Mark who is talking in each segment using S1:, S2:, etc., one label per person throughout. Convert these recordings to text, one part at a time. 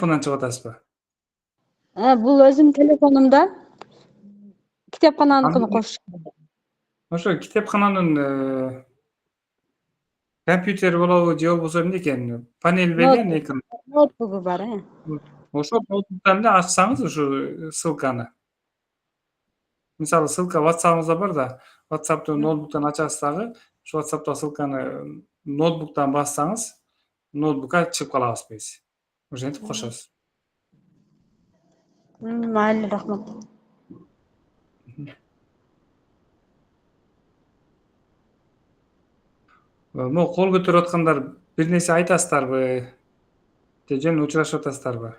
S1: Bundan чыгып атасызбы?
S2: Бул өзүм телефонумда китепкананыкын кошуп.
S1: Ошо китепкананын компьютери болобу же болбосо эмне экен? Панель берген экран.
S2: Ноутбугу бар,
S1: Ошол ноутбуктан эле ачсаңыз ушу ссылканы. Мисалы ссылка WhatsApp'ыңызда бар да, WhatsApp'ты ноутбуктан ачасыз дагы, ошо WhatsApp'та ссылканы ноутбуктан бассаңыз, ноутбукка чыгып калабыз биз. Ошентип кошосуз.
S2: Майли, рахмат.
S1: Могу кол көтөрүп аткандар бир нерсе айтасыздарбы? Же жөн учурашып атасыздарбы?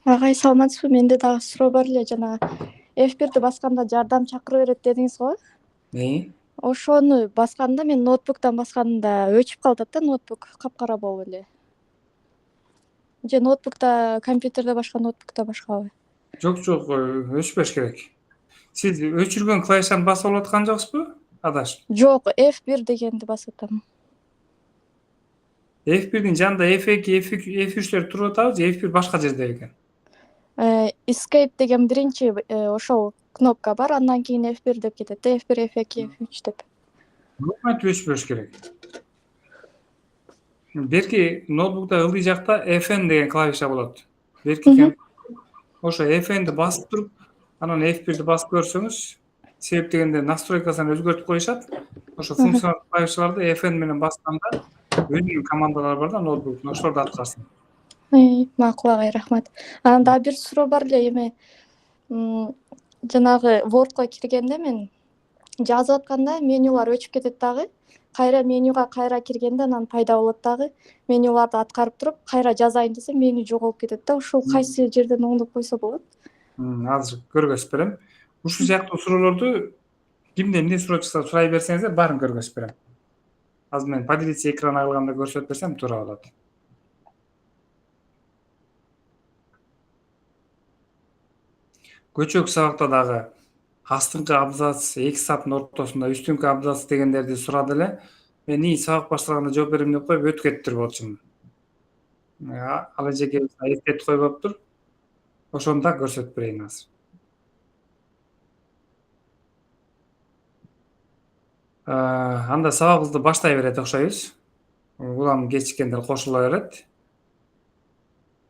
S3: Агай саламатсызбы? Менде дагы суроо бар эле. Жана F1-ди басканда жардам чакырып берет дедиңиз го? Ошону басканда мен ноутбуктан басканда өчүп калат да ноутбук, капкара болуп эле. Же ноутбукта, компьютерде башка, ноутбукта башкабы?
S1: Жок, өчпөш керек. Сиз өчүргөн клавишаны басып алып аткан жоксузбу? Адаш.
S3: Жок, F1 дегенди басып атам.
S1: F1'дин жанында F2, F3'тер туруп атабы же F1 башка жерде экен?
S3: Escape деген биринчи ошол кнопка бар, андан кийин F1 деп кетет да, F1, F2, F3 деп.
S1: Кантип өчпөш керек? Берки ноутбукта ылдый жакта FN деген клавиша болот. Берки ошо FN'ди басып туруп, анан F1'ди басып көрсөңүз, себеп дегенде настройкасын өзгөртүп коюшат. Ошо функционал клавишаларды FN менен басканда өзүнүн командалары бар да ноутбуктун, ошолорду аткарсын.
S3: Макул агай, рахмат. Анан дагы бир суроо бар эле, эме жанагы Word'ко киргенде мен жазып атканда менюлар өчүп кетет дагы. Кайра менюга кайра киргенде анан пайда болот дагы. Менюларды аткарып туруп, кайра жазайын десем, меню жоголуп кетет да. Ушул кайсы жерден оңдоп койсо болот?
S1: Азыр көргөзүп берем. Ушул сыяктуу суроолорду кимден эмне суроо чыкса сурай берсеңиздер, баарын көргөзүп берем. Азыр мен поделиться экран алганда көрсөтүп берсем туура болот. Көчөк сабакта дагы астыңкы абзац, эки саптын ортосунда үстүңкү абзац дегендерди сурады эле. Мен сабак башталганда жооп берем деп коюп өтүп кетиптир болчумун. Ал эжеке эскертип койбоптур. Ошону да көрсөтүп берейин азыр. Анда сабагыбызды баштай берет окшойбуз. Улам кечиккендер кошула берет.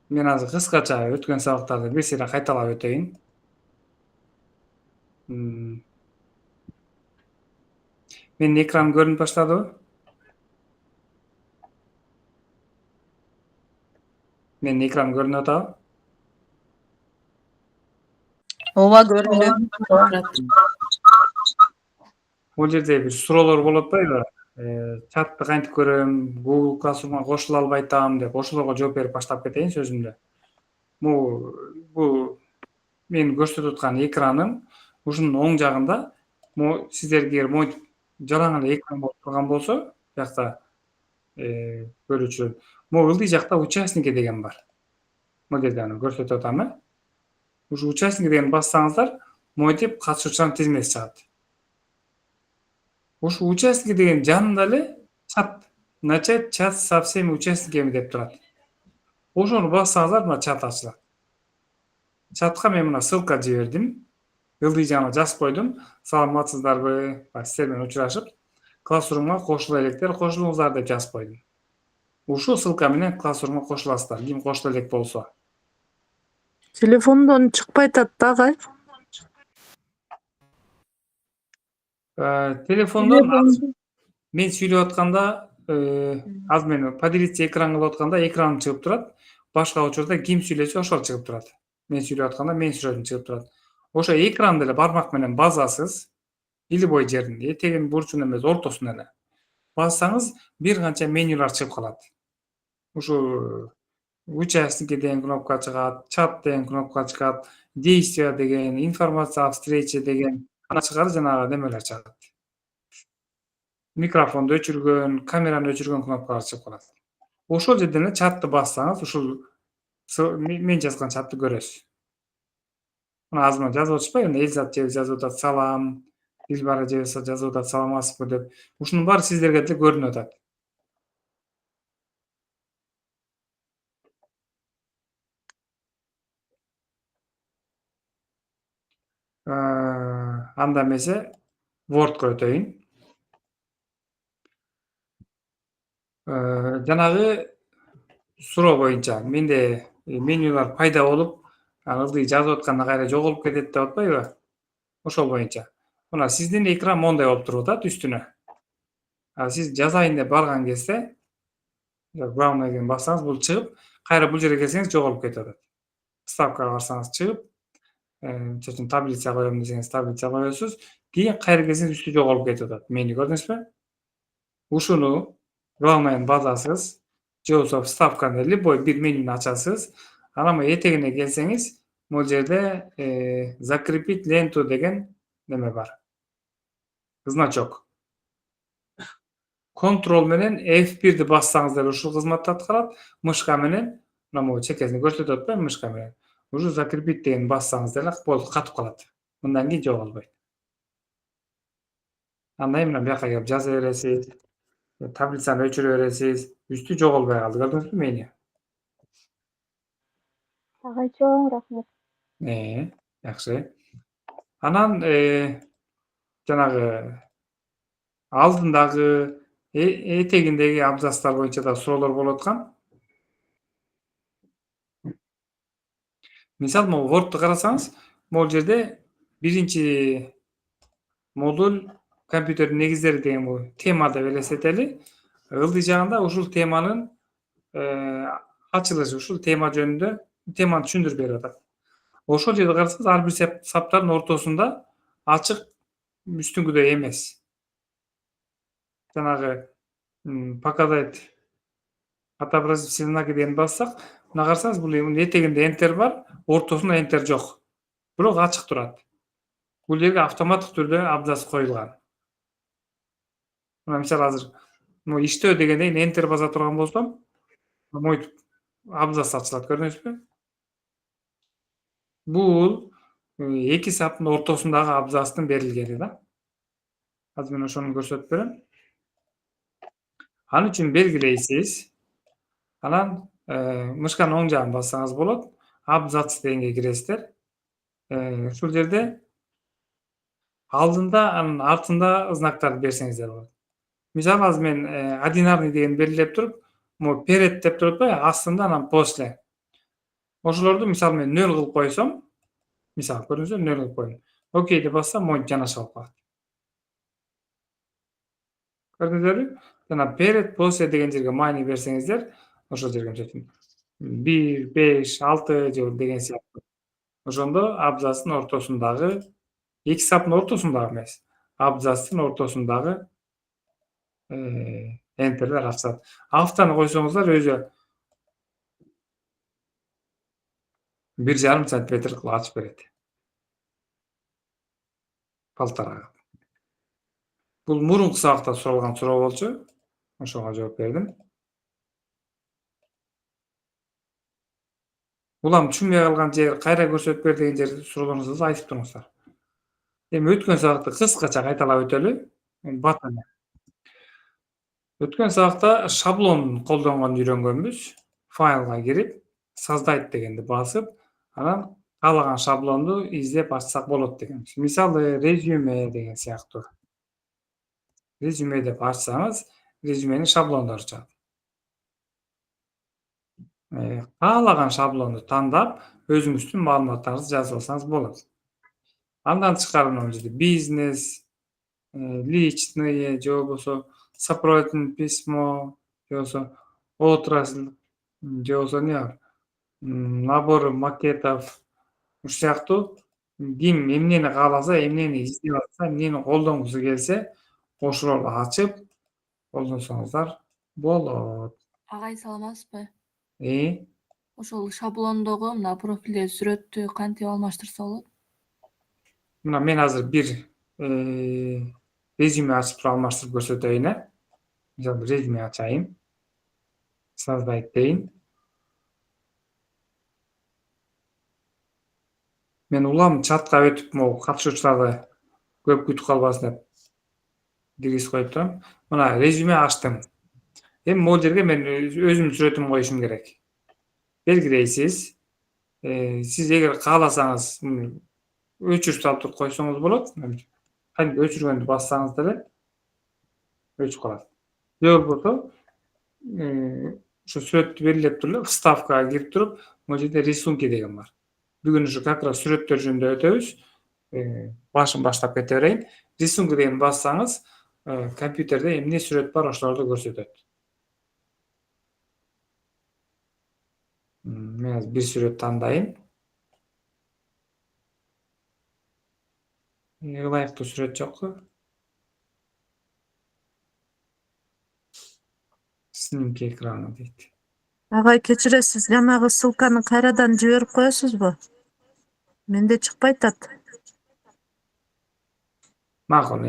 S1: Мен азыр кыскача өткөн сабактарды бир сыйра кайталап өтөйүн. Менин экран көрүнүп баштадыбы? Менин экран көрүнүп атабы?
S4: Ооба, көрүндү.
S1: Бул жерде бир суроолор болуп атпайбы? Чатты кантип көрөм, Google Classroom'га кошула албай атам деп, ошолорго жооп берип баштап кетейин сөзүмдү. Бул мен көрсөтүп аткан экраным ушунун оң жагында, сиздерге монтип жалаң эле экран болуп турган болсо, жакта көрүүчүлөр, могу ылдый жакта участники деген бар. Бул жерде аны көрсөтүп атам. Ушу участники дегенди бассаңыздар, монтип катышуучулардын тизмеси чыгат. Ушу участники деген жанында эле чат, начать чат со всеми участниками деп турат. Ошону бассаңыздар, мына чат ачылат. Чатка мен мына ссылка жибердим. Ылдый жагына жазып койдум. Саламатсыздарбы? Сиздер менен учурашып, Classroom'га кошула электер, кошулуңуздар деп жазып койдум. Ушул ссылка менен Classroom'га кошуласыздар, ким кошула элек болсо.
S4: Телефондон чыкпай атат да, агай.
S1: Телефондон мен сүйлөп атканда, азыр мен поделиться экран кылып атканда экраным чыгып турат. Башка учурда ким сүйлөсө ошол чыгып турат. Мен сүйлөп атканда мен сүрөтүм чыгып турат. Ошо экранды эле бармак менен басасыз. Илбой жерин, этегинин бурчуна эмес, ортосуна эле бассаңыз, бир канча менюлар чыгып калат. Ушу участники деген кнопка чыгат, чат деген кнопка чыгат, действия деген, информация о встрече деген, ачыгары жанагы немелер чыгат. Микрофонду өчүргөн, камераны өчүргөн кнопкалар чыгып калат. Ошол жерден эле чатты бассаңыз, ушул мен жазган чатты көрөсүз. Мына азыр жазып атышпайбы? Элзат жазып атат, салам. Дилбара же болсо жазып атат саламатсызбы деп. Ушунун баары сиздерге деле көрүнүп атат. Анда эмесе Word'го өтөйүн. Жанагы суроо боюнча менде менюлар пайда болуп, ылдый жазып атканда кайра жоголуп кетет деп атпайбы? Ошол боюнча. Мына сиздин экран мондай болуп туруп атат үстүнө. Сиз жазайын деп барган кезде главныйга бассаңыз бул чыгып, кайра бул жерге келсеңиз жоголуп кетип атат. Вставкага барсаңыз чыгып, мисалы үчүн таблица коем десеңиз таблица коесуз. Кийин кайра келсеңиз үстү жоголуп кетип атат. Меню көрдүңүзбү? Ушуну главныйын базасыз, же болбосо вставканы любой бир менюну ачасыз. Анан этегине келсеңиз, могул жерде закрепить ленту деген неме бар. Значок. Control менен F1'ди бассаңыз деле ушул кызматты аткарат. Мышка менен, мына могу чекесин көрсөтүп атпайбы мышка менен. Уже закрепить деген бассаңыз деле болду, катып калат. Мындан кийин жоголбойт. Андай мына бияка келип жаза бересиз. Таблицаны өчүрө бересиз. Үстү жоголбой калды. Көрдүңүзбү мени?
S3: Агай чоң рахмат.
S1: Жакшы. Анан жанагы алдындагы этегиндеги абзацтар боюнча да суроолор болуп аткан. Мисалы, могу Word'ду карасаңыз, могул жерде биринчи модуль компьютердин негиздери деген бул тема деп элестетели. Ылдый жагында ушул теманын ачылышы, ушул тема жөнүндө теманы түшүндүрүп берип атат. Ошол жерде карасаңыз, ар бир саптардын ортосунда ачык үстүңкүдөй эмес. Жанагы показать отобразительные знаки деген бассак, мына карасаңыз, бул этегинде Enter бар, ортосунда Enter жок. Бирок ачык турат. Бул жерге автоматтык түрдө абзац коюлган. Мына мисалы азыр иштөө дегенден кийин Enter баса турган болсом, мойтуп абзац ачылат, көрдүңүзбү? Бул эки саптын ортосундагы абзацтын берилгени да. Азыр мен ошону көрсөтүп берем. Ал үчүн белгилейсиз. Анан мышканын оң жагын бассаңыз болот. Абзац дегенге киресиздер. Ушул жерде алдында, анын артында знактарды берсеңиздер болот. Мисалы, азыр мен одинарный деген белгилеп туруп, могу перед деп туруп атпайбы, астында анан после. Ошолорду мисалы мен 0 кылып койсом, мисалы көрдүңүзбү, 0 кылып койдум. Окей деп бассам, монтип жанашып алып калат. Көрдүңүздөрбү? Жана перед, после деген жерге майни берсеңиздер, ошол жерге мисалы 1, 5, 6 же деген сыяктуу. Ошондо абзацтын ортосундагы, эки саптын ортосундагы эмес, абзацтын ортосундагы Enter'ler ачылат. Автаны койсоңуздар өзү 1,5 сантиметр кылып ачып берет. Полтора. Бул мурунку сабакта суралган суроо болчу. Ошого жооп бердим. Улам түшүнбөй калган жер, кайра көрсөтүп бер деген жерде суроолоруңузду айтып туруңуздар. Эми өткөн сабакты кыскача кайталап өтөлү. Батаны. Өткөн сабакта шаблон колдонгонду үйрөнгөнбүз. Файлга кирип, создать дегенди басып, анан каалаган шаблонду издеп ачсак болот дегенбиз. Мисалы, резюме деген сыяктуу. Резюме деп ачсаңыз, резюменин шаблондору чыгат. Каалаган шаблонду тандап, өзүңүздүн маалыматтарыңызды жазып алсаңыз болот. Андан тышкары мына жерде бизнес, личные, же болбосо сопроводительное письмо, же болбосо отрасль, же болбосо эмне бар? Набор макетов, ушул сыяктуу ким эмнени кааласа, эмнени издеп атса, эмнени колдонгусу келсе, ошолорду ачып колдонсоңуздар болот.
S4: Агай саламатсызбы?
S1: Ошол
S4: шаблондогу мына профилде сүрөттү кантип алмаштырса болот?
S1: Мына мен азыр бир резюме ачып туруп алмаштырып көрсөтөйүн, Мисалы, резюме ачайын. Создать дейин. Мен улам чатка өтүп, могу катышуучуларды көп күтүп калбасын деп киргизип коюп турам. Мына резюме ачтым. Эми могул жерге мен өзүмдүн сүрөтүмдү коюшум керек. Белгилейсиз. Сиз эгер кааласаңыз өчүрүп салып туруп койсоңуз болот. Кантип өчүргөндү бассаңыз деле өчүп калат. Же болбосо ушу сүрөттү белгилеп туруп эле вставкага кирип туруп, могул жерде рисунки деген бар. Бүгүн ушу как раз сүрөттөр жөнүндө өтөбүз. Башын баштап кете берейин. Рисунки деген бассаңыз, компьютерде эмне сүрөт бар ошолорду көрсөтөт. Мен азыр бир сүрөт тандайын. Ылайыктуу сүрөт жокпу? Снимки экрана дейт.
S5: Агай кечиресиз, жанагы ссылканы кайрадан жиберип коесузбу? Менде чыкпай атат.
S1: Макул.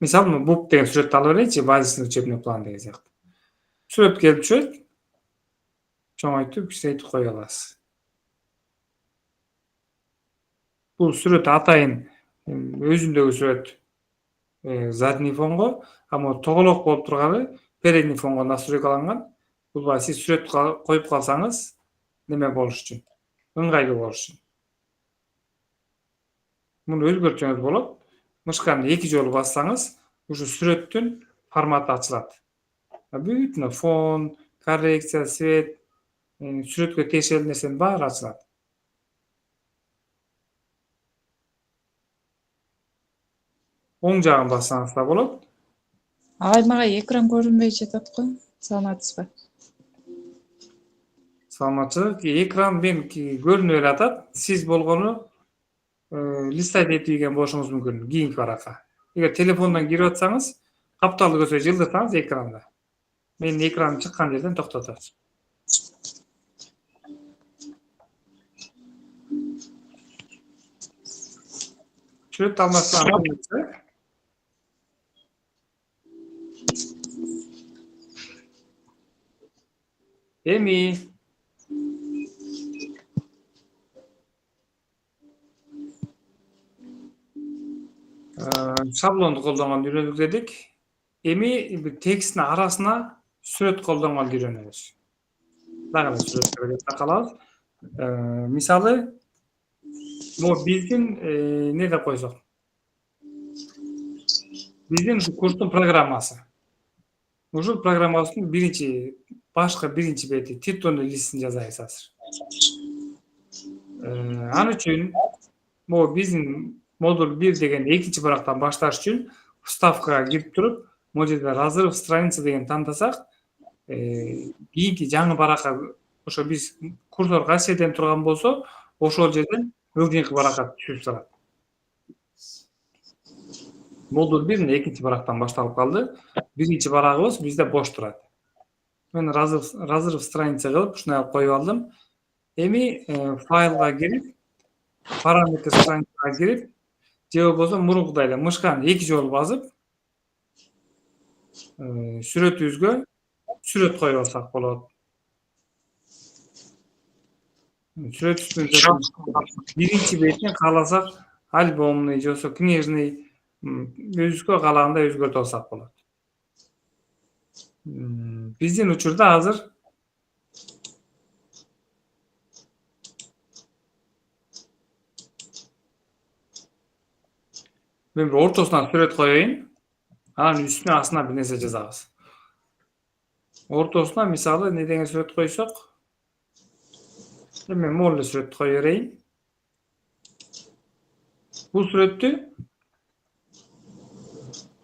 S1: Мисалы, бук деген сүрөттү алып элейинчи, базисный учебный план деген сыяктуу. Сүрөт келип түшөт. Чоңойтуп, кичирейтип кое аласыз. Бул сүрөт атайын өзүндөгү сүрөт задний фонго, ама тоголок болуп турганы передний фонго настройкаланган. Бул баягы сиз сүрөт коюп калсаңыз, неме болуш үчүн, ыңгайлуу болуш үчүн. Муну өзгөртсөңүз болот. Мышканы 2 жолу бассаңыз, ушу сүрөттүн форматы ачылат. Бүт фон, коррекция, свет, сүрөткө тиешелүү нерсенин баары ачылат. Оң жагын бассаңыз да болот.
S4: Агай, мага экран көрүнбөй жатат го. Саламатсызбы?
S1: Саламатчылык. Экран мен көрүнүп эле атат. Сиз болгону листать этпеген болушуңуз мүмкүн кийинки баракка. Эгер телефондон кирип атсаңыз, капталды көзгө жылдырсаңыз экранда. Менин экраным чыккан жерден токтотот. Сүрөт алмаштырганчы. Эми шаблонду колдонгонду үйрөндүк дедик. Эми тексттин арасына сүрөт колдонгонду үйрөнөбүз. Дагы эле сүрөттөргө такалабыз. Мисалы, могу биздин не деп койсок. Биздин ушу курстун программасы. Ушул программабыздын биринчи бети, титульный листин жазайбыз азыр. Ал үчүн могу биздин модуль 1 деген экинчи барактан башташ үчүн вставкага кирип туруп, могу жерде разрыв страницы деген тандасак, кийинки жаңы баракка ошо биз курсор кайсы жерден турган болсо, ошол жерден ылдыйкы баракка түшүп турат. Модуль 1 экинчи барактан башталып калды. Биринчи барагыбыз бизде бош турат. Мен разрыв страница кылып, ушундай кылып коюп алдым. Эми файлга кирип, параметр страницага кирип, же болбосо мурункудай эле мышканы 2 жолу басып, сүрөтүбүзгө сүрөт коюп алсак болот. Сүрөтүбүздүн биринчи бетин кааласак, альбомный же болбосо книжный өзүбүзгө каалагандай өзгөртүп алсак болот. Биздин учурда азыр мен бир ортосуна сүрөт коеюн, анан үстүнө астына бир нерсе жазабыз. Ортосуна мисалы не деген сүрөт койсок, мен могул эле сүрөттү кое берейин. Бул сүрөттү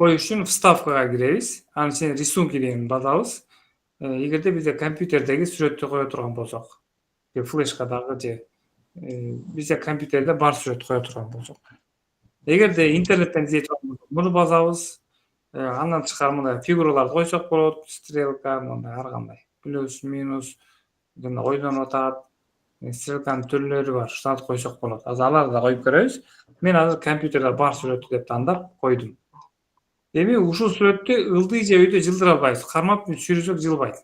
S1: коюш үчүн вставкага киребиз. Анын ичине рисунки деген базабыз. Эгерде бизде компьютердеги сүрөттү кое турган болсок, же флешкадагы же бизде компьютерде бар сүрөт кое турган болсок. Эгерде интернеттен издей турган болсок, муну базабыз. Андан тышкары мындай фигураларды койсок болот, стрелка, мындай ар кандай. Плюс, минус, жана ойдонуп атат. Стрелканын түрлөрү бар, ушуларды койсок болот. Азыр аларды да коюп көрөбүз. Мен азыр компьютерде бар сүрөттү деп тандап койдум. Эми ушул сүрөттү ылдый же өйдө жылдыра албайбыз. Кармап сүйрөсөк жылбайт.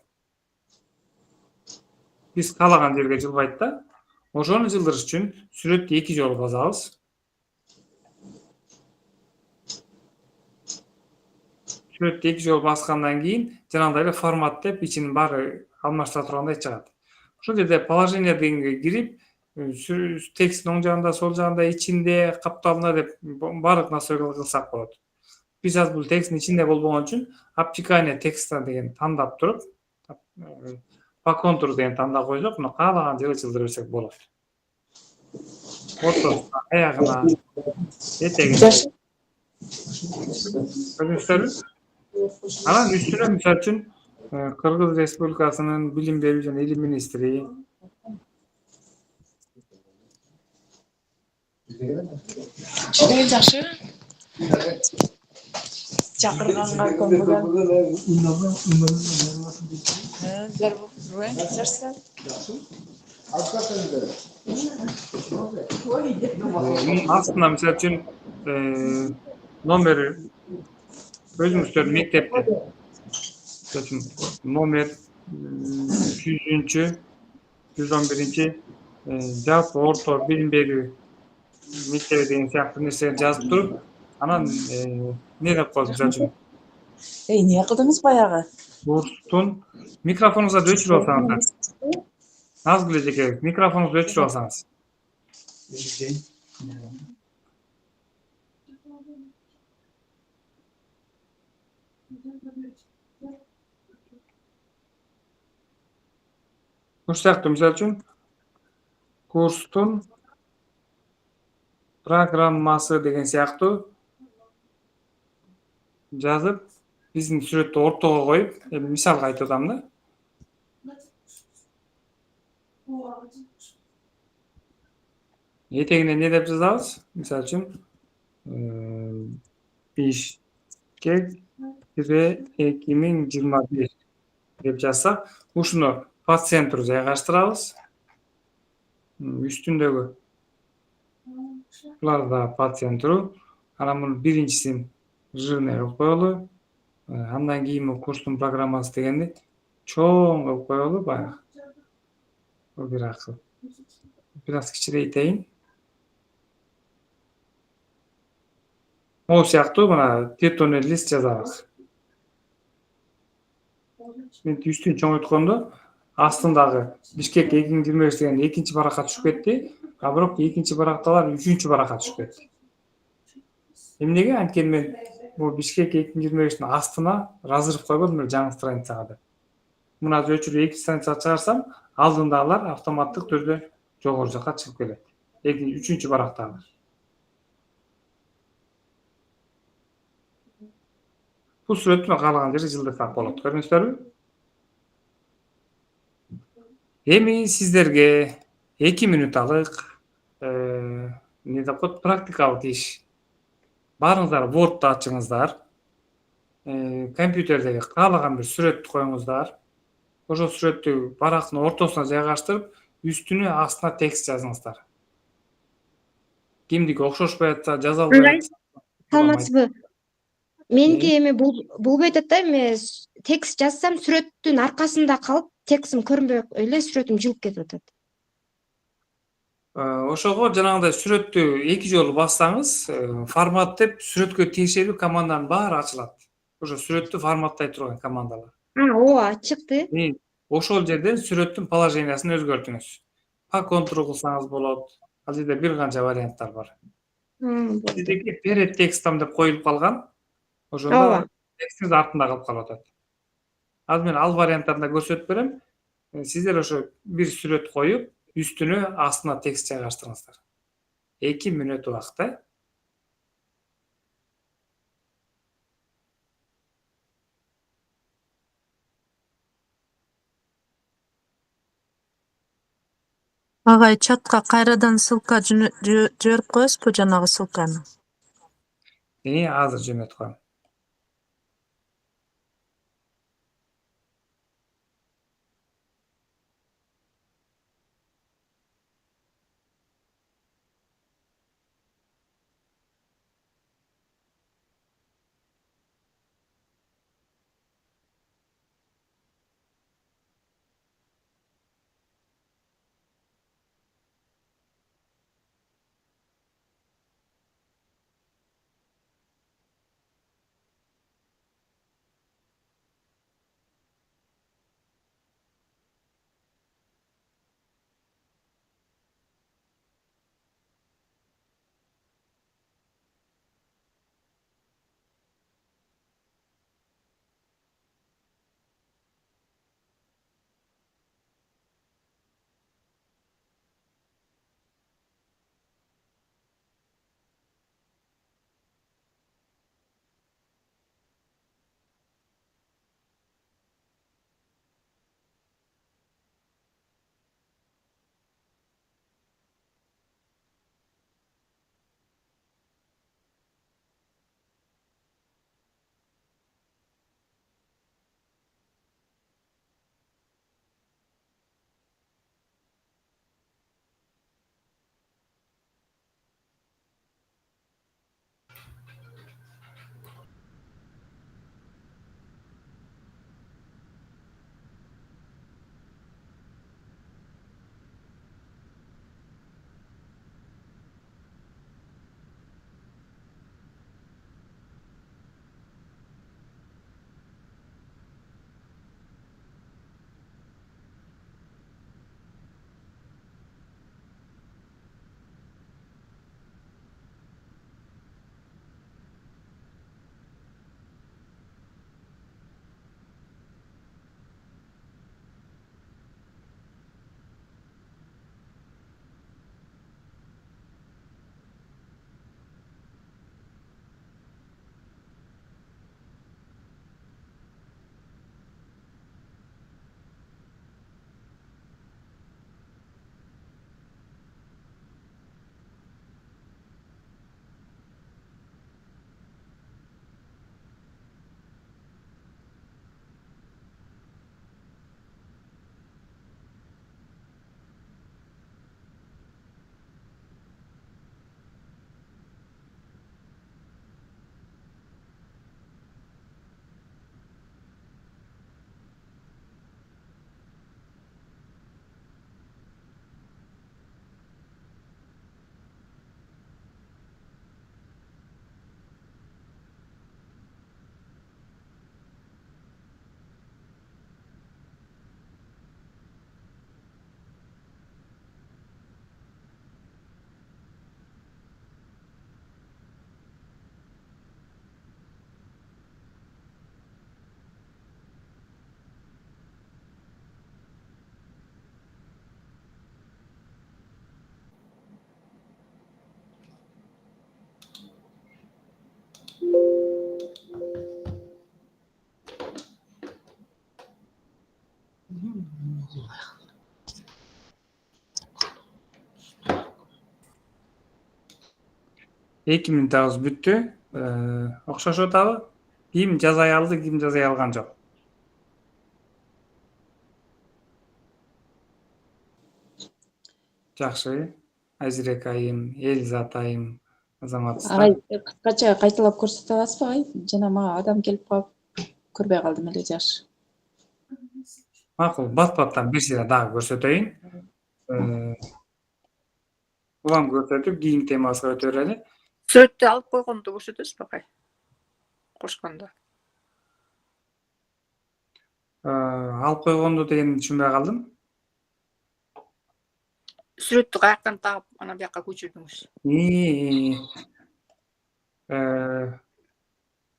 S1: Биз каалаган жерге жылбайт да. Ошону жылдырыш үчүн сүрөттү 2 жолу басабыз. сүрөттү 2 жолу баскандан кийин жанагындай эле формат деп ичинин баары алмаштыра тургандай чыгат. Ошол жерде положение дегенге кирип, тексттин оң жагында, сол жагында, ичинде, капталында деп баардык настройкаларды кылсак болот. Биз азыр бул тексттин ичинде болбогон үчүн обтекание текста деген тандап туруп, по контуру деген тандап койсок, мына каалаган жерге жылдыра берсек болот. Ортосуна, аягына, этегине. Көрдүңүздөрбү? Анан үстүнө мисалы үчүн Кыргыз Республикасынын Билим берүү жана Илим министри,
S6: Жакшы. Чакырганга
S1: астына мисалы үчүн номер өзүңүздөрдүн мектепте мисалы үчүн номер 100-чү, 111-чи жалпы орто билим берүү мектеби деген сыяктуу нерселерди жазып туруп, анан эмне деп коет мисалы үчүн
S6: эмне кылдыңыз баягы?
S1: курстун микрофонуңузду өчүрүп алсаңыз, Назгүл эжеке, микрофонуңузду өчүрүп алсаңыз. Ушул сыяктуу мисалы үчүн курстун программасы деген сыяктуу жазып, биздин сүрөттү ортого коюп, эми мисалга айтып атам да. Этегине эмне деп жазабыз? Мисалы үчүн Бишкек 2025 деп жазсак, ушуну по центру жайгаштырабыз. Үстүндөгү булар да по центру. Анан муну биринчисин жирный кылып коелу. Андан кийинки курстун программасы дегенди чоң кылып коелу баягы. Бул бир акыл. Бир аз кичирейтейин. Могу сыяктуу мына тетонный лист жазабыз. Мынтип үстүн чоңойткондо астындагы Бишкек 2025 деген экинчи баракка түшүп кетти, а бирок экинчи барактагылар үчүнчү баракка түшүп кетти. Эмнеге? Анткени мен бул Бишкек 2025-тин астына разрыв койбодум эле жаңы страницага деп. Муну азыр өчүрүп 2 страницага чыгарсам, алдындагылар автоматтык түрдө жогору жакка чыгып келет. Үчүнчү барактагылар. Бул сүрөттү каалаган жерге жылдырсак болот. Көрдүңүздөрбү? Эми сиздерге 2 минуталык эмне деп коет, практикалык иш. Барыңыздар Word'ду ачыңыздар. Компьютердеги каалаган бир сүрөттү коюңуздар. Ошол сүрөттү барактын ортосуна жайгаштырып, үстүнө астына текст жазыңыздар. Кимдики окшошпой атса, жаза албай атса,
S2: Саламатсызбы? Меники эми болбой атат да, эми текст жазсам сүрөттүн аркасында калып, текстим көрүнбөй эле сүрөтүм жылып кетип атат.
S1: Ошого жанагындай сүрөттү 2 жолу бассаңыз, формат деп сүрөткө тиешелүү команданын баары ачылат. Ошо сүрөттү форматтай турган командалар.
S2: Ооба, чыкты.
S1: Ошол жерден сүрөттүн положениясын өзгөртүңүз. По контуру кылсаңыз болот. Ал жерде бир канча варианттар бар. Сиздики перед текстом деп коюлуп калган. Ошондо текстиңиз артында калып калып атат. Азыр мен ал варианттарын да көрсөтүп берем. Сиздер ошо бир сүрөт коюп, үстүнө астына текст жайгаштырыңыздар. 2 мүнөт убакта.
S5: Агай, чатка кайрадан ссылка жиберип коесузбу жанагы ссылканы?
S1: Азыр жөнөтүп коем. Эки минутабыз бүттү. Окшошуп атабы? Ким жазай алды, ким жазай алган жок? Жакшы. Айзирек айым, Элиза атайым, Азаматовна.
S6: Агай кыскача кайталап көрсөтө аласызбы агай? Жана мага адам келип калып көрбөй калдым эле жаш.
S1: Макул, бат-баттан бир сыйра дагы көрсөтөйүн. Улам көрсөтүп, кийин темасына өтө берели.
S7: Сүрөттү алып койгонду көрсөтөсүзбү агай? Кошкондо.
S1: Алып койгонду дегенди түшүнбөй калдым.
S7: Сүрөттү каяктан тагып ана бияка көчүрдүңүз?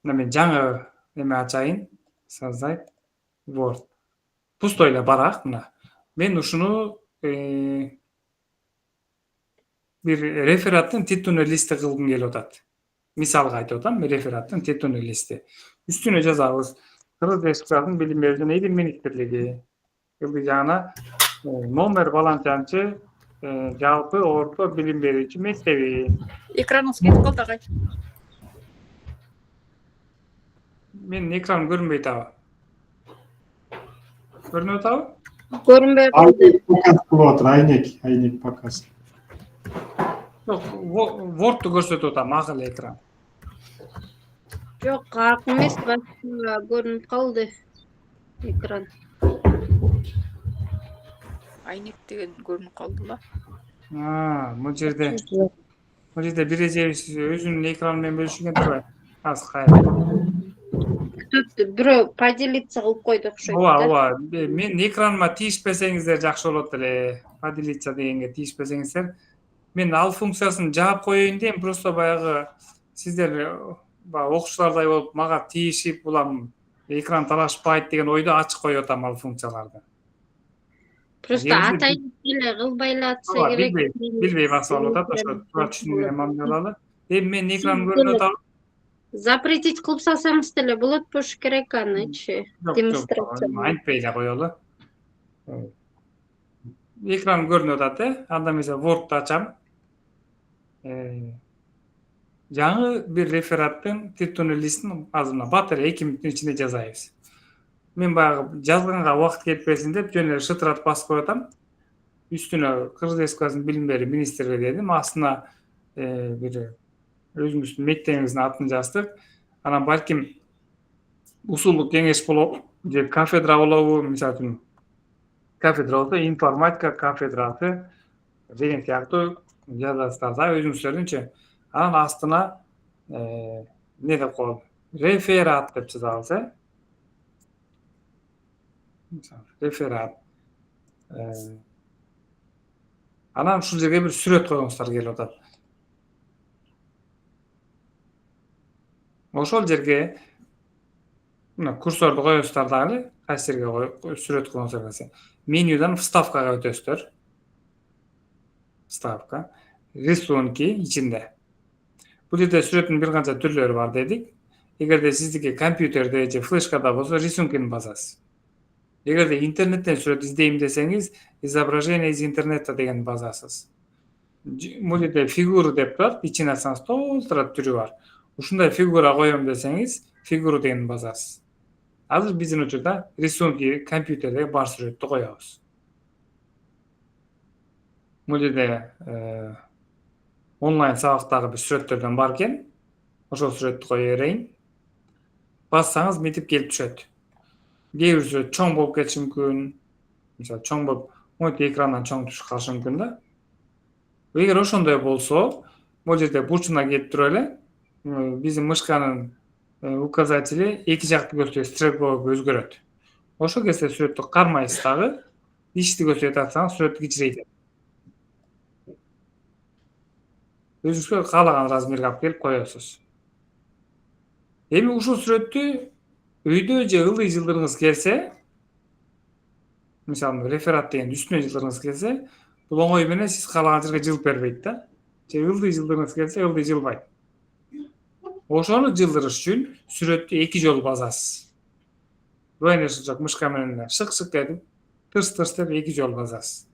S1: Мен жаңы эме ачайын. Создать Word. Пустой эле барак мына. Мен ушуну бир рефераттын титулный листи кылгым келип атат. Мисалга айтып атам, рефераттын титулный листи. Үстүнө жазабыз. Кыргыз Республикасынын билим берүү жана илим министрлиги. Жана номер баланчанчы жалпы орто билим берүүчү мектеби.
S7: Экраныңыз кетип калды агай.
S1: Менин экраным көрүнбөй атабы? Көрүнүп атабы?
S2: Көрүнбөй калды.
S8: Показ кылып атыр, айнек показ.
S1: Жок, Word'ду көрсөтүп атам, ак эле экран.
S2: Жок, ак эмес, башка көрүнүп калды экран.
S7: Айнек деген көрүнүп калдыла.
S1: Бул жерде бир эжебиз өзүнүн экраны менен бөлүшкөн турбайбы? Аз кайра.
S2: Бирөө поделиться кылып койду окшойт.
S1: Ооба, менин экраныма тийишпесеңиздер жакшы болот эле. Поделиться дегенге тийишпесеңиздер. Мен ал функциясын жаап коеюн дейм, просто баягы сиздер окуучулардай болуп мага тийишип, улам экран талашпайт деген ойдо ачык коюп атам ал функцияларды.
S2: Просто атайын эле кылбай эле атса керек.
S1: Билбей басып алып атат, ошо туура түшүнүп мамилалалы. Эми менин экраным көрүнүп атабы?
S2: Запретить кылып салсаңыз деле болот болуш керек анычы. Демонстрация.
S1: Айтпай эле коелу. Экран көрүнүп атат, анда эмесе Word'ду ачам. Жаңы бир рефераттын титулный листин азыр мына бат эле 2 мүнөттүн ичинде жазайбыз. Мен баягы жазганга убакыт кетпесин деп жөн эле шытыратып басып коюп атам. Үстүнө Кыргыз Республикасынын билим берүү министрлиги дедим, астына бир өзүңүздүн мектебиңиздин атын жаздык. Анан балким усулдук кеңеш болобу, же кафедра болобу, мисалы үчүн кафедра болсо информатика кафедрасы деген сыяктуу жазасыздар да өзүңүздөрүнчө. Анан астына не деп коелу? Реферат деп жазабыз, реферат. Анан ушул жерге бир сүрөт койгуңуздар келип атат. Ошол жерге мына курсорду коесуздар дагы, кайсы жерге сүрөт койгуңуздар келсе. Менюдан вставкага өтөсүздөр. Вставка. Рисунки ичинде. Бул жерде сүрөттүн бир канча түрлөрү бар дедик. Эгерде сиздики компьютерде же флешкада болсо рисункини басасыз. Эгерде интернеттен сүрөт издейм десеңиз, изображение из интернета деген басасыз. Бул жерде фигура деп турат, ичине ачсаңыз толтура түрү бар. Ушундай фигура коем десеңиз, фигура деген басасыз. Азыр биздин учурда рисунки компьютерде бар сүрөттү коебуз. Бул жерде онлайн сабактагы бир сүрөттөрдөн бар экен. Ошол сүрөттү кое берейин. Бассаңыз мынтип келип түшөт. Кээ бир сүрөт чоң болуп кетиши мүмкүн. Мисалы чоң болуп, монтип экрандан чоң түшүп калышы мүмкүн да. Эгер ошондой болсо, бул жерде бурчуна келип туруп эле биздин мышканын указатели эки жакты көрсөтүү стрелка болуп өзгөрөт. Ошол кезде сүрөттү кармайсыз дагы, ичти көрсөтүп атсаңыз сүрөт кичирейтет. Өзүңүзгө каалаган размерге алып келип коесуз. Эми ушул сүрөттү үйдө же ылдый жылдыргыңыз келсе, мисалы реферат деген үстүнө жылдыргыңыз келсе, бул оңой менен сиз каалаган жерге жылып бербейт да. Же ылдый жылдыргыңыз келсе, ылдый жылбайт. Ошону жылдырыш үчүн сүрөттү 2 жолу басасыз. Двойной шылжок мышка менен шык-шык этип тырс деп 2 жолу басасыз.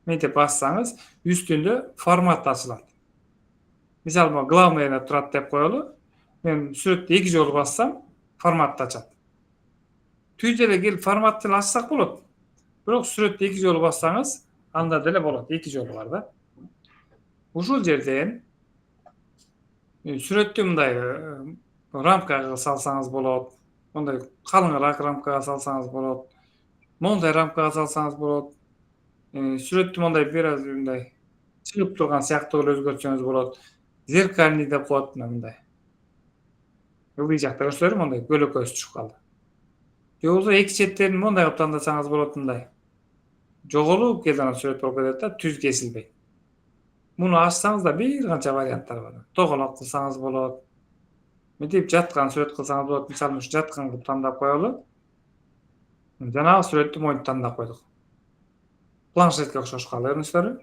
S1: Мынтип бассаңыз, üstünde format açılат. Misal, bu главныйда турат деп коелу. Мен сүрөттү 2 жолу бассам, форматты ачат. Түй жерге келип форматты ачсак болот. Бирок сүрөттү 2 жолу бассаңыз, анда деле болот. 2 жолу бар да. Ушул жерден сүрөттү мындай рамкага салсаңыз болот. Мындай калыңыраак рамкага салсаңыз болот. Мондай рамкага салсаңыз болот. Сүрөттү мындай бир аз мындай чыгып турган сыяктуу өзгөртсөңүз болот. Зеркальный деп коет мындай. Ылдый жакта көрсөтөр мындай көлөкөсү чыгып калды. Же болбосо эки четтерин мындай кылып тандасаңыз болот мындай. Жоголуп кеткен сүрөт болуп кетет да, түз кесилбей. Муну ачсаңыз да бир канча варианттар бар. Тоголок кылсаңыз болот. Мынтип жаткан сүрөт кылсаңыз болот. Мисалы ушу жаткан кылып тандап коелу. Жанагы сүрөттү монтип тандап койдук. Планшетке окшош көрүнүштөрү.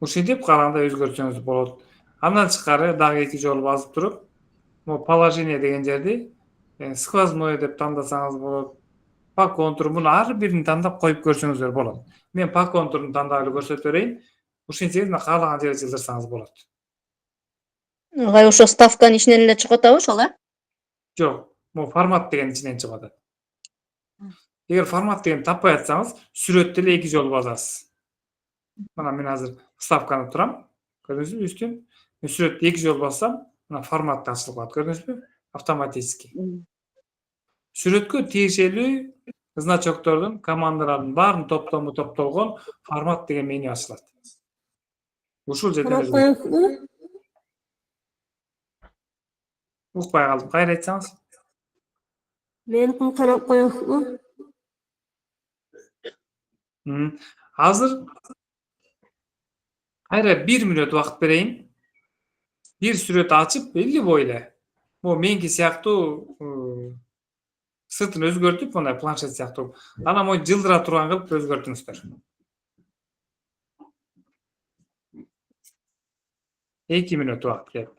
S1: Ушинтип караганда өзгөртсөңүз болот. Андан тышкары дагы 2 жолу басып туруп, могу положение деген жерди сквозной деп тандасаңыз болот. По контуру муну ар бирин тандап коюп көрсөңүздөр болот. Мен по контурун тандап эле көрсөтүп берейин. Ушинтсеңиз мына каалаган жерге жылдырсаңыз болот.
S9: Агай ошо ставканын ичинен эле чыгып атабы ошол,
S1: Жок, могу формат деген ичинен чыгып атат. Эгер формат деген таппай атсаңыз, сүрөттү эле 2 жолу басасыз. Мына мен азыр вставканы турам. Көрдүңүзбү үстүн? Мен сүрөттү 2 жолу бассам, мына формат ачылып калат. Көрдүңүзбү? Автоматически. Сүрөткө тиешелүү значоктордун, командалардын баарын топтолгон формат деген меню ачылат. Ушул жерден укпай калдым. Кайра айтсаңыз?
S9: Меникин карап коесузбу?
S1: Азыр кайра 1 мүнөт убакыт берейин. Бир сүрөт ачып, любой эле. Могу меники сыяктуу сыртын өзгөртүп, мындай планшет сыяктуу. Анан могу жылдыра турган кылып өзгөртүңүздөр. 2 мүнөт убакыт берип.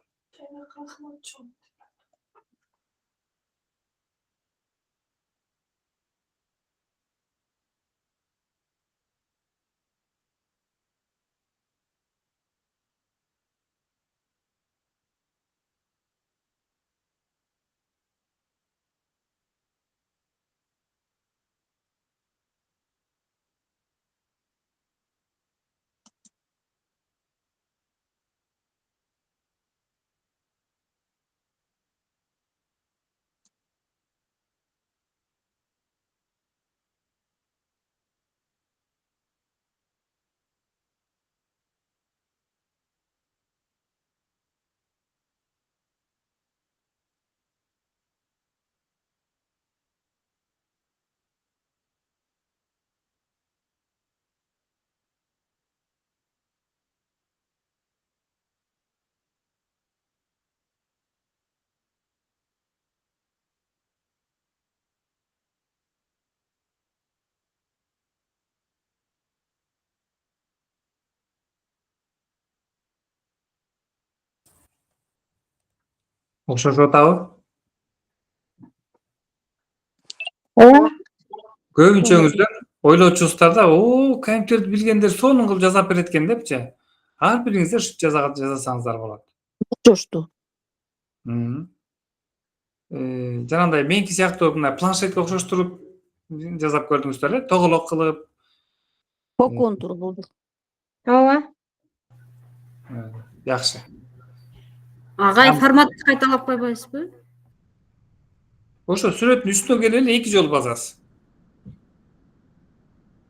S1: Окшошуп атабы? Көбүнчөңүздөр ойлочусуздар да, компьютерди билгендер сонун кылып жасап берет экен депчи. Ар бириңиздер ушинтип жасасаңыздар болот.
S9: Жошту.
S1: Жанагындай меники сыяктуу мына планшетке окшоштуруп жасап көрдүңүздөр эле, тоголок кылып.
S9: По контуру болду.
S2: Ооба.
S1: Жакшы.
S9: Агай форматты кайталап койбойсузбу?
S1: Ошо сүрөттүн үстүнө келип эле 2 жолу басасыз.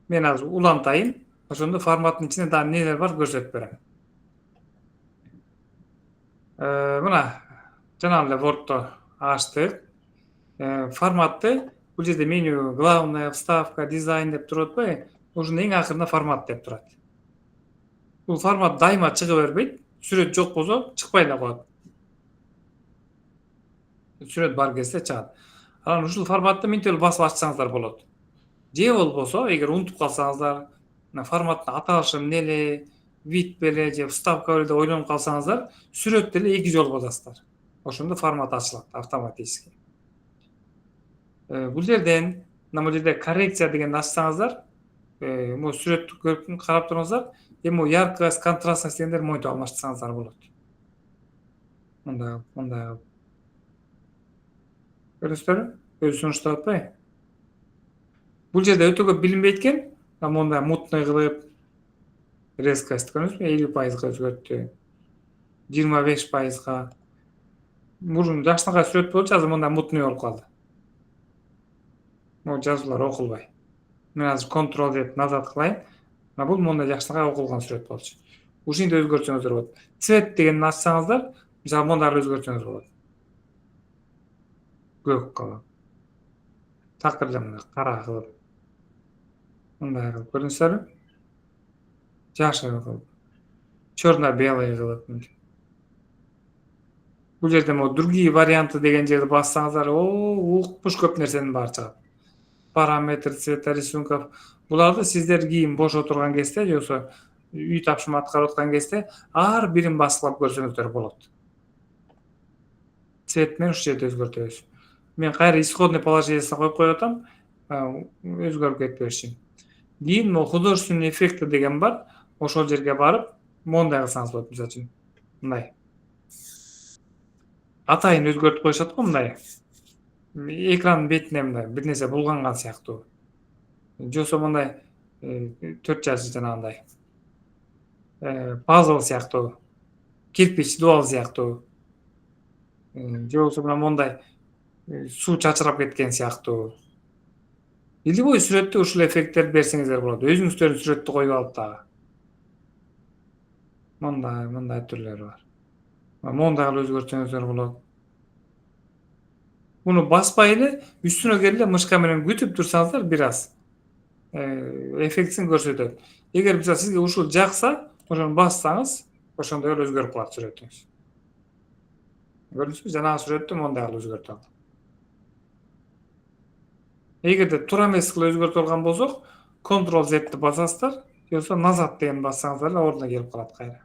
S1: Мен азыр улантайын. Ошондо форматтын ичинде дагы нелер бар көрсөтүп берем. Мына жана эле Word'то ачтык. Форматты бул жерде меню главная, вставка, дизайн деп турат атпайбы? Ошонун эң акырында формат деп турат. Бул формат дайыма чыга бербейт. Сүрөт жок болсо чыкпай эле коет. Сүрөт бар кезде чыгат. Анан ушул форматты мынтип басып ачсаңыздар болот. Же болбосо, эгер унутуп калсаңыздар, форматтын аталышы эмне, вид беле же вставка беле деп ойлонуп калсаңыздар, сүрөттү эле 2 жолу басасыздар. Ошондо формат ачылат автоматически. Бул жерден мына бул жерде коррекция дегенди ачсаңыздар, могу сүрөттү көрүп карап туруңуздар, эми могу яркость, контрастность дегендер монтип алмаштырсаңыздар болот. Мындай кылып. Көрүңүздөрбү? Өзү сунуштап атпайбы? Бул жерде өтө көп билинбейт экен. Мондай мутный кылып, резкость көрдүңүзбү? 50%га өзгөрттү. 25%га. Мурун жакшынакай сүрөт болчу, азыр мондай мутный болуп калды. Могу жазуулар окулбай. Мен азыр Ctrl+Z назад кылайын. Мына бул мондай жакшынакай окулган сүрөт болчу. Ушинти өзгөртсөңүздөр болот. Цвет дегенди ачсаңыздар, мисалы мондай өзгөртсөңүз болот. Көк кылып. Такыр эле кара кылып. Мындай кылып көрдүңүздөрбү? Жашыл кылып. Черно-белый кылып. Бул жерде могу другие варианты деген жерди бассаңыздар, укмуш көп нерсенин баары чыгат. Параметр цвета рисунков. Буларды сиздер кийин бош отурган кезде, же болбосо үй тапшырма аткарып аткан кезде ар бирин баскылап көрсөңүздөр болот. Цвет менен ушул жерде өзгөртөбүз. Мен кайра исходный положениясына коюп коюп атам, өзгөрүп кетпеш үчүн. Кийин могу художественный эффекты деген бар. Ошол жерге барып, мондай кылсаңыз болот, мисалы үчүн. Мындай. Атайын өзгөртүп коюшат го мындай. Экрандын бетине мындай бир нерсе булганган сыяктуу. Же болбосо мындай 4 жашы жанагындай. Пазл сыяктуу. Кирпич дуал сыяктуу. Же болбосо мына мондай суу чачырап кеткен сыяктуу. Любой сүрөттө ушул эффекттерди берсеңиздер болот. Өзүңүздөрдүн сүрөттү коюп алып дагы. Мындай түрлөрү бар. Мондай кылып өзгөртсөңүздөр болот. Буну баспай эле, үстүнө келип эле мышка менен күтүп турсаңыздар бир аз эффектисин көрсөтөт. Эгер мисалы сизге ушул жакса, ошону бассаңыз, ошондой эле өзгөрүп калат сүрөтүңүз. Көрдүңүзбү? Жанагы сүрөттү мондай кылып өзгөртүп алдым. Эгерде туура эмес кылып өзгөртүп алган болсок, Ctrl+Z'ти басасыздар, же болбосо назад дегенди бассаңыздар эле ордуна келип калат кайра.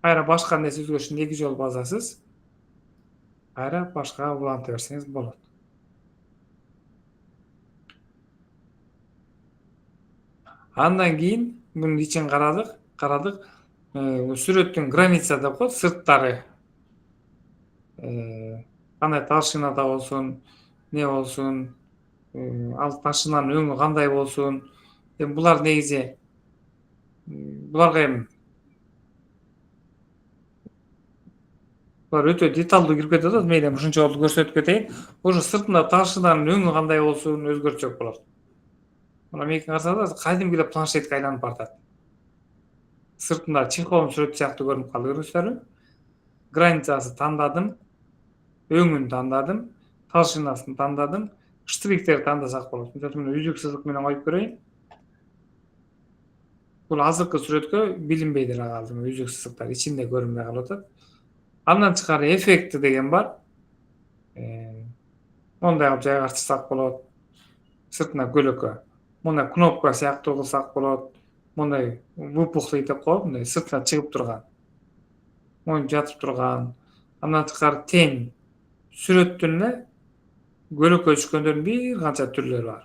S1: Кайра башка нерсе өзгөрүш үчүн 2 жолу басасыз. Кайра башка уланта берсеңиз болот. Андан кийин мунун ичин карадык. Сүрөттүн граница деп коет, сырттары. Кандай толщинада болсун, не болсун, ал толщинанын өңү кандай болсун. Эми булар негизи буларга эми булар өтө деталдуу кирип кетип атат. Мейли ушунча жолу көрсөтүп кетейин. Ошо сыртында толщинанын өңү кандай болсун өзгөртсөк болот. Мына мейкин карасаңыздар, кадимки эле планшетке айланып баратат. Сыртында чехол сүрөт сыяктуу көрүнүп калды, көрдүңүздөрбү? Границасын тандадым, өңүн тандадым, толщинасын тандадым, штрихтерди тандасак болот. Мисалы үзүк сызык менен коюп көрөйүн. Бул азыркы сүрөткө билинбей деле калды. Үзүк сызыктар ичинде көрүнбөй калып атат. Андан тышкары эффекти деген бар. Мондай кылып жайгаштырсак болот. Сыртына көлөкө. Мондай кнопка сыяктуу кылсак болот. Мондай выпуклый деп коет, мындай сыртына чыгып турган. Монун жатып турган. Андан тышкары тең сүрөттүн эле көлөкө түшкөндөрдүн бир канча түрлөрү бар.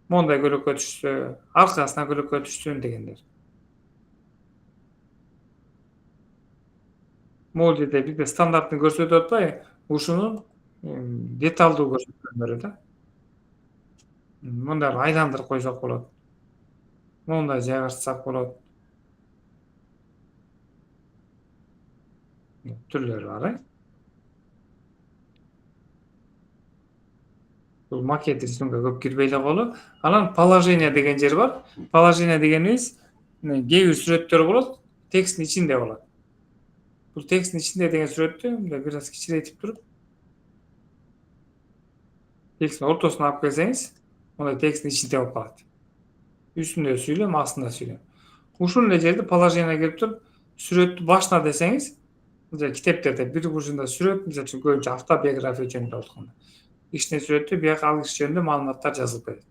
S1: Мондай көлөкө түшсө, аркасына көлөкө түшсүн дегендер. Могул жерде бизде стандарттын көрсөтүп атпайбы? Ушунун деталдуу көрсөткөндөрү да. Мондай айландырып койсок болот. Мондай жайгаштырсак болот. Түрлөрү бар, Бул макет рисунка көп кирбей эле коелу. Анан положение деген жер бар. Положение дегенибиз кээ бир сүрөттөр болот, тексттин ичинде болот. Бул тексттин ичинде деген сүрөттү мындай бир аз кичирейтип туруп, тексттин ортосуна алып келсеңиз, мондай тексттин ичинде болуп калат. Үстүндө сүйлөм, астында сүйлөм. Ушул эле жерде положение келип туруп, сүрөттү башына десеңиз, мына китептерде бир бурчунда сүрөт, мисалы үчүн көбүнчө автобиография жөнүндө окутканда. Ичине сүрөттү бияка ал киши жөнүндө маалыматтар жазылып кетет.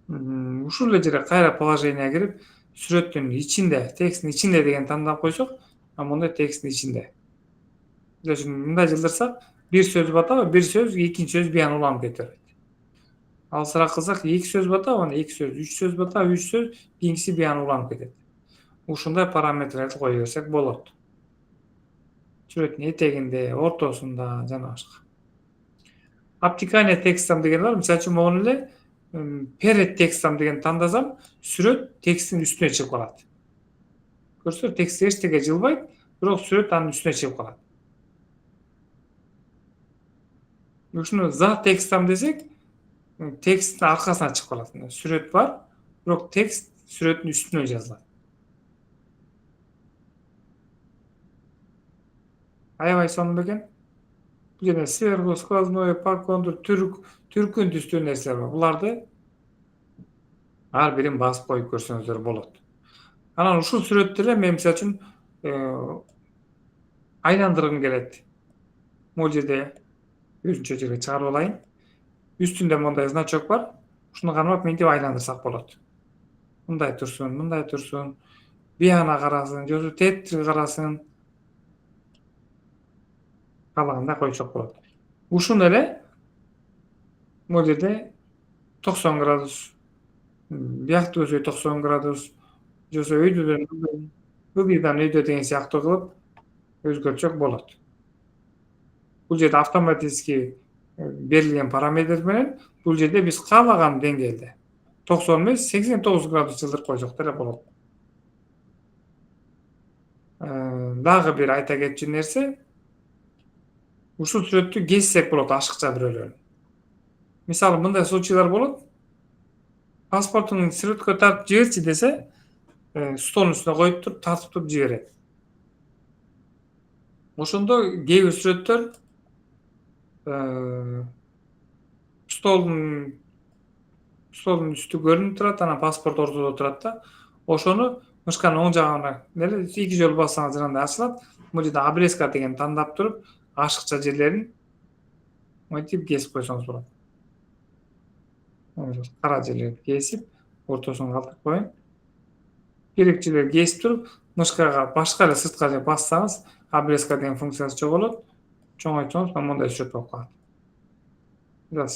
S1: Ушул эле жерге кайра положение кирип, сүрөттүн ичинде, тексттин ичинде деген тандап койсок, мондай тексттин ичинде. Мындай жылдырсак bir söz батабы, bir söz экинчи сөз биян уланып кетет. Ал сыраак кылсак эки сөз батабы, ана эки сөз, үч сөз батабы, үч сөз кийинкиси биян уланып кетет. Ушундай параметрлерди кое берсек болот. Сүрөттүн этегинде, ортосунда жана башка. Обтекание текстом деген бар. Мисалы үчүн могу эле перед текстом деген тандасам, сүрөт тексттин үстүнө чыгып калат. Көрсөңөр, текст эчтеке жылбайт, бирок сүрөт анын үстүнө чыгып калат. Ушуну за текстом десек, тексттин аркасына чыгып калат. Сүрөт бар, бирок текст сүрөттүн үстүнө жазылат. Аябай сонун бекен. Бул жерде сверху, сквозной, по контур, түркүн түстүү нерселер бар. Буларды ар бирин басып коюп көрсөңүздөр болот. Анан ушул сүрөттү эле мен мисалы үчүн айландыргым келет. Могул жерде өзүнчө жерге чыгарып алайын. Үстүндө мондай значок бар. Ушуну кармап мынтип айландырсак болот. Мындай турсун, бияна карасын, же тетирге карасын. Калагында койсок болот. Ушуну эле могул жерде 90 градус, бияктуу көзгө 90 градус, же өйдөдөн ылдыйдан өйдө деген сыяктуу кылып өзгөртсөк болот. Бул жерде автоматически берилген параметр менен бул жерде биз каалаган деңгээлде 90 эмес 89 градус жылдырып койсок деле болот. Дагы бир айта кетчү нерсе, ушул сүрөттү кессек болот ашыкча бирөөлөрүн. Мисалы мындай случайлар болот. Паспортун сүрөткө тартып жиберчи десе, столдун үстүнө коюп туруп, тартып туруп жиберет. Ошондо кээ бир сүрөттөр столдун үстү көрүнүп турат, анан паспорт ортодо турат да. Ошону мышканын оң жагына эки жолу бассаңыз жанагындай ачылат. Бул жерде обрезка деген тандап туруп, ашыкча жерлерин мынтип кесип койсоңуз болот. Кара жерлерди кесип, ортосун калтырып коюн. Керектүү жерлерди кесип туруп, мышкага башка эле сырткы же бассаңыз, обрезка деген функциясы жоголот. Чоңойтсоңуз мондай сүрөт болуп калат.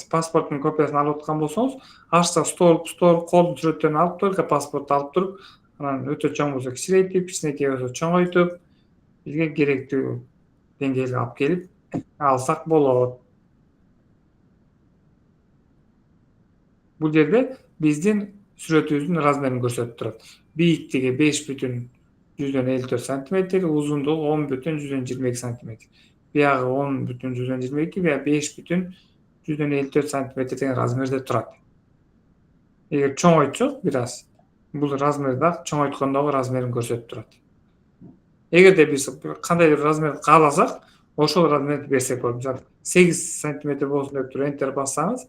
S1: Паспорттун копиясын алып аткан болсоңуз, ачса стол колдун сүрөттөрүн алып, только паспортду алып туруп, анан өтө чоң болсо кичирейтип, кичинекей болсо чоңойтуп, бизге керектүү деңгээлге алып келип алсак болот. Бул жерде биздин сүрөтүбүздүн размерин көрсөтүп турат. Бийиктиги 5,54 см, узундугу 10,122 см. Биягы 10,122, биягы 5,154 см деген размерде турат. Эгер чоңойтсок бир аз, бул размер да чоңойткондогу размерин көрсөтүп турат. Эгерде биз кандайдыр размерди кааласак, ошол размерди берсек болот. Мисалы 8 см болсун деп туруп enter бассаңыз,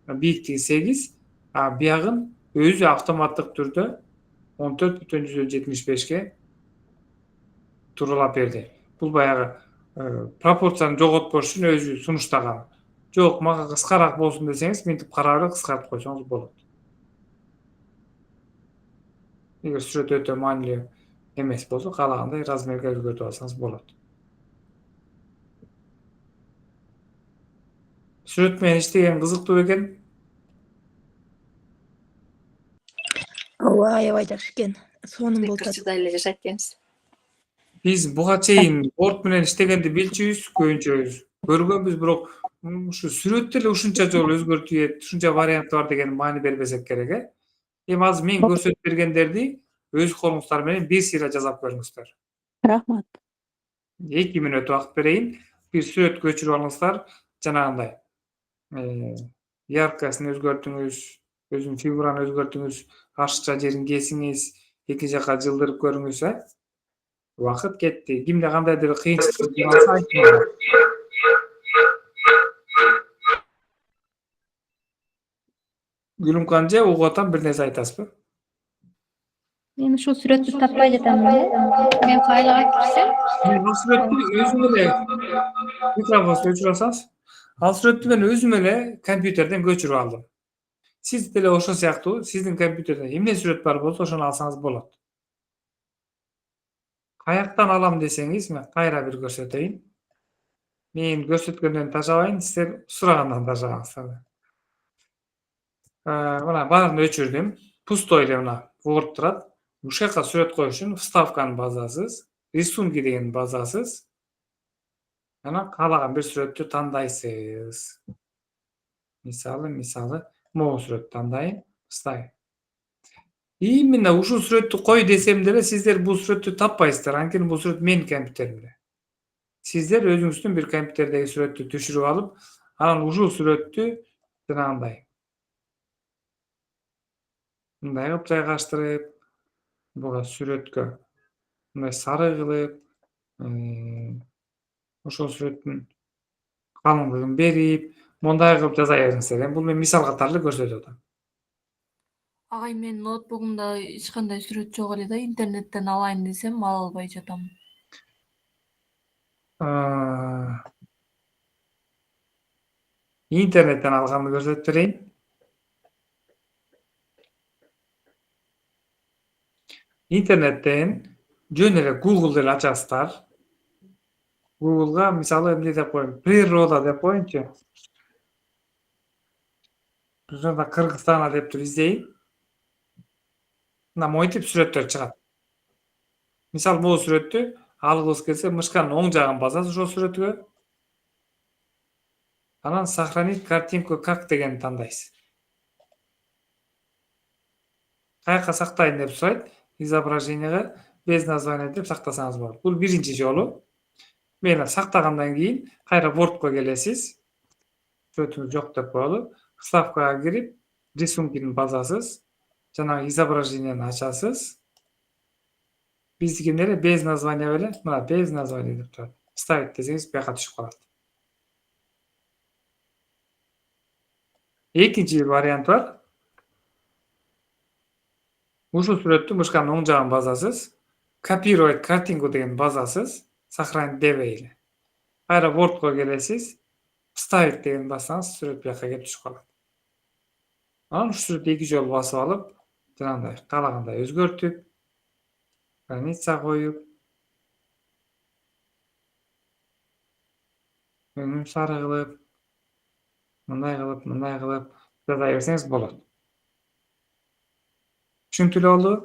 S1: бийиктиги 8, а биягын өзү автоматтык түрдө 14,175ге турулап берди. Бул баягы пропорцияны жоготпош үчүн өзү сунуштаган. Жок, мага кыскараак болсун десеңиз, мынтип карап кыскартып койсоңуз болот. Эгер сүрөт өтө маанилүү эмес болсо, каалагандай размерге өзгөртүп алсаңыз болот. Сүрөт менен иштеген кызыктуу экен.
S3: ооба, аябай жакшы экен. Сонун болуп атат.
S4: Чыдай эле жашайт экенбиз.
S1: Биз буга чейин борт менен иштегенди билчүбүз, көбүнчөбүз көргөнбүз, бирок ушу сүрөттү эле ушунча жолу өзгөртүп, ушунча варианты бар деген маани бербесек керек. Эми азыр мен көрсөтүп бергендерди өз колуңуздар менен бир сыйра жазап көрүңүздөр.
S4: Рахмат.
S1: 2 мүнөт убакыт берейин. Бир сүрөт көчүрүп алыңыздар, жанагындай. Яркасын өзгөртүңүз, өзүнүн фигураны өзгөртүңүз, ашыкча жерин кесиңиз, эки жака жылдырып көрүңүз, Убакыт кетти. Кимде кандайдыр кыйынчылык болсо айтыңыздар. Гүлүмкан же угуп атам, бир нерсе айтасызбы?
S10: Мен ушул сүрөттү таппай жатам эле. Мен файлга кирсем,
S1: Мен ал сүрөттү өзүм эле микрофонду өчүрүп алсаңыз, ал сүрөттү мен өзүм эле компьютерден көчүрүп алдым. Сиз деле ошол сыяктуу, сиздин компьютерде эмне сүрөт бар болсо, ошону алсаңыз болот. Каяктан алам десеңиз, мен кайра бир көрсөтөйүн. Мен көрсөткөндөн тажабайын, силер сурагандан тажабаңыздар. Мына баарын өчүрдүм. Пустой эле мына Word турат. Ушул жака сүрөт коюш үчүн вставканы басасыз, рисунки деген басасыз. Анан каалаган бир сүрөттү тандайсыз. Мисалы, могу сүрөттү тандайм, вставим. Именно ушул сүрөттү кой десем деле сиздер бул сүрөттү таппайсыздар. Анткени бул сүрөт менин компьютеримде. Сиздер өзүңүздүн бир компьютердеги сүрөттү түшүрүп алып, анан ушул сүрөттү жанагындай мындай кылып жайгаштырып, буга сүрөткө мындай сары кылып, ошол сүрөттүн калыңдыгын берип, мондай кылып жаза бериңиздер. Бул мен мисал катары көрсөтүп атам.
S4: Агай, менин ноутбугумда эч кандай сүрөт жок эле да, интернеттен алайын десем ала албай жатам.
S1: Интернеттен алганды көрсөтүп берейин. Интернеттен жөн эле Google эле ачасыздар. Google'га мисалы эмне деп коеюн, природа деп коеюнчу. Природа Кыргызстана деп туруп издейин. Мына монтип сүрөттөр чыгат. Мисалы бул сүрөттү алгыбыз келсе, мышканын оң жагын басасыз ошол сүрөткө. Анан сохранить картинку как дегенди тандайсыз. Каяка сактайын деп сурайт. Изображенияга без названия деп сактасаңыз болот. Бул биринчи жолу. Мени сактагандан кийин кайра Word'ко келесиз. Сүрөтүңүз жок деп коелу. Вставкага кирип, рисункини басасыз. Жанагы изображенияны ачасыз. Биздики эмне эле без названия беле, мына без названия деп турат. Вставить десеңиз бияка түшүп калат. Экинчи вариант бар. Ушул сүрөттү мышканын оң жагын басасыз. Копировать картинку деген басасыз. Сохранить дебей эле. Кайра Word'ко келесиз. Вставить деген бассаңыз сүрөт бияка келип түшүп калат. Анан ушул сүрөттү 2 жолу басып алып, жанагындай каалагандай өзгөртүп, граница коюп, өңүн сары кылып, мындай кылып жаза берсеңиз болот. Түшүнүктүү болду?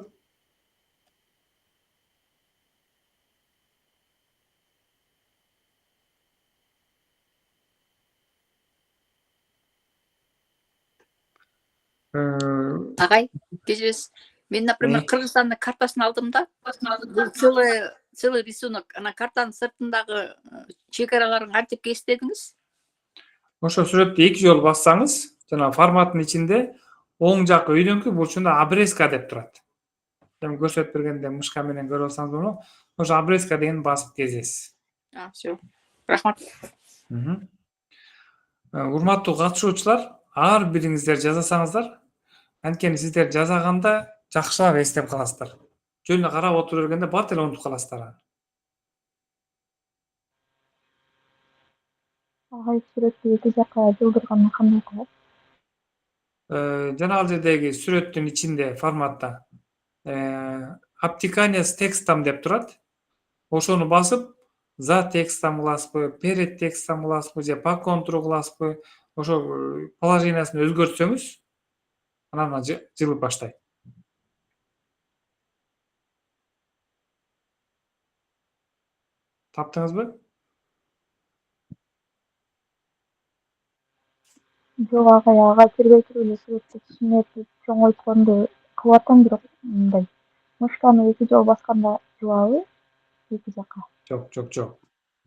S7: Агай, кечиресиз. Мен, например, Кыргызстандын картасын алдым да. Бул целый рисунок. Ана картанын сыртындагы чек-араларын кантип кестедиңиз?
S1: Ошо сүрөттү 2 жолу бассаңыз, жана форматтын ичинде оң жак өйдөңкү бурчунда обрезка деп турат. Эми көрсөтүп бергенде мышка менен көрүп алсаңыз болот. Ошо обрезка дегенди басып кезесиз.
S7: Всё. Рахмат.
S1: Урматтуу катышуучулар, ар бириңиздер жазасаңыздар, анткени сиздер жазаганда жакшыраак эстеп каласыздар. Жөн эле карап отура бергенде бат эле унутуп каласыздар.
S3: Агай, сүрөттү эки жака жылдырганда кандай кылат?
S1: Жана ал жердеги сүрөттүн ичинде форматта обтекание с текстом деп турат. Ошону басып, за текстом кыласызбы, перед текстом кыласызбы же по контуру кыласызбы, ошо положениясын өзгөртсөңүз, анан жылып баштайт. Таптыңызбы?
S3: Жок агай, ага кирбей туруп эле сүрөттү кичинейтип, чоңойтконду кылып атам, бирок мындай. Мышканы 2 жолу басканда жубабы? 2 жака.
S1: Жок.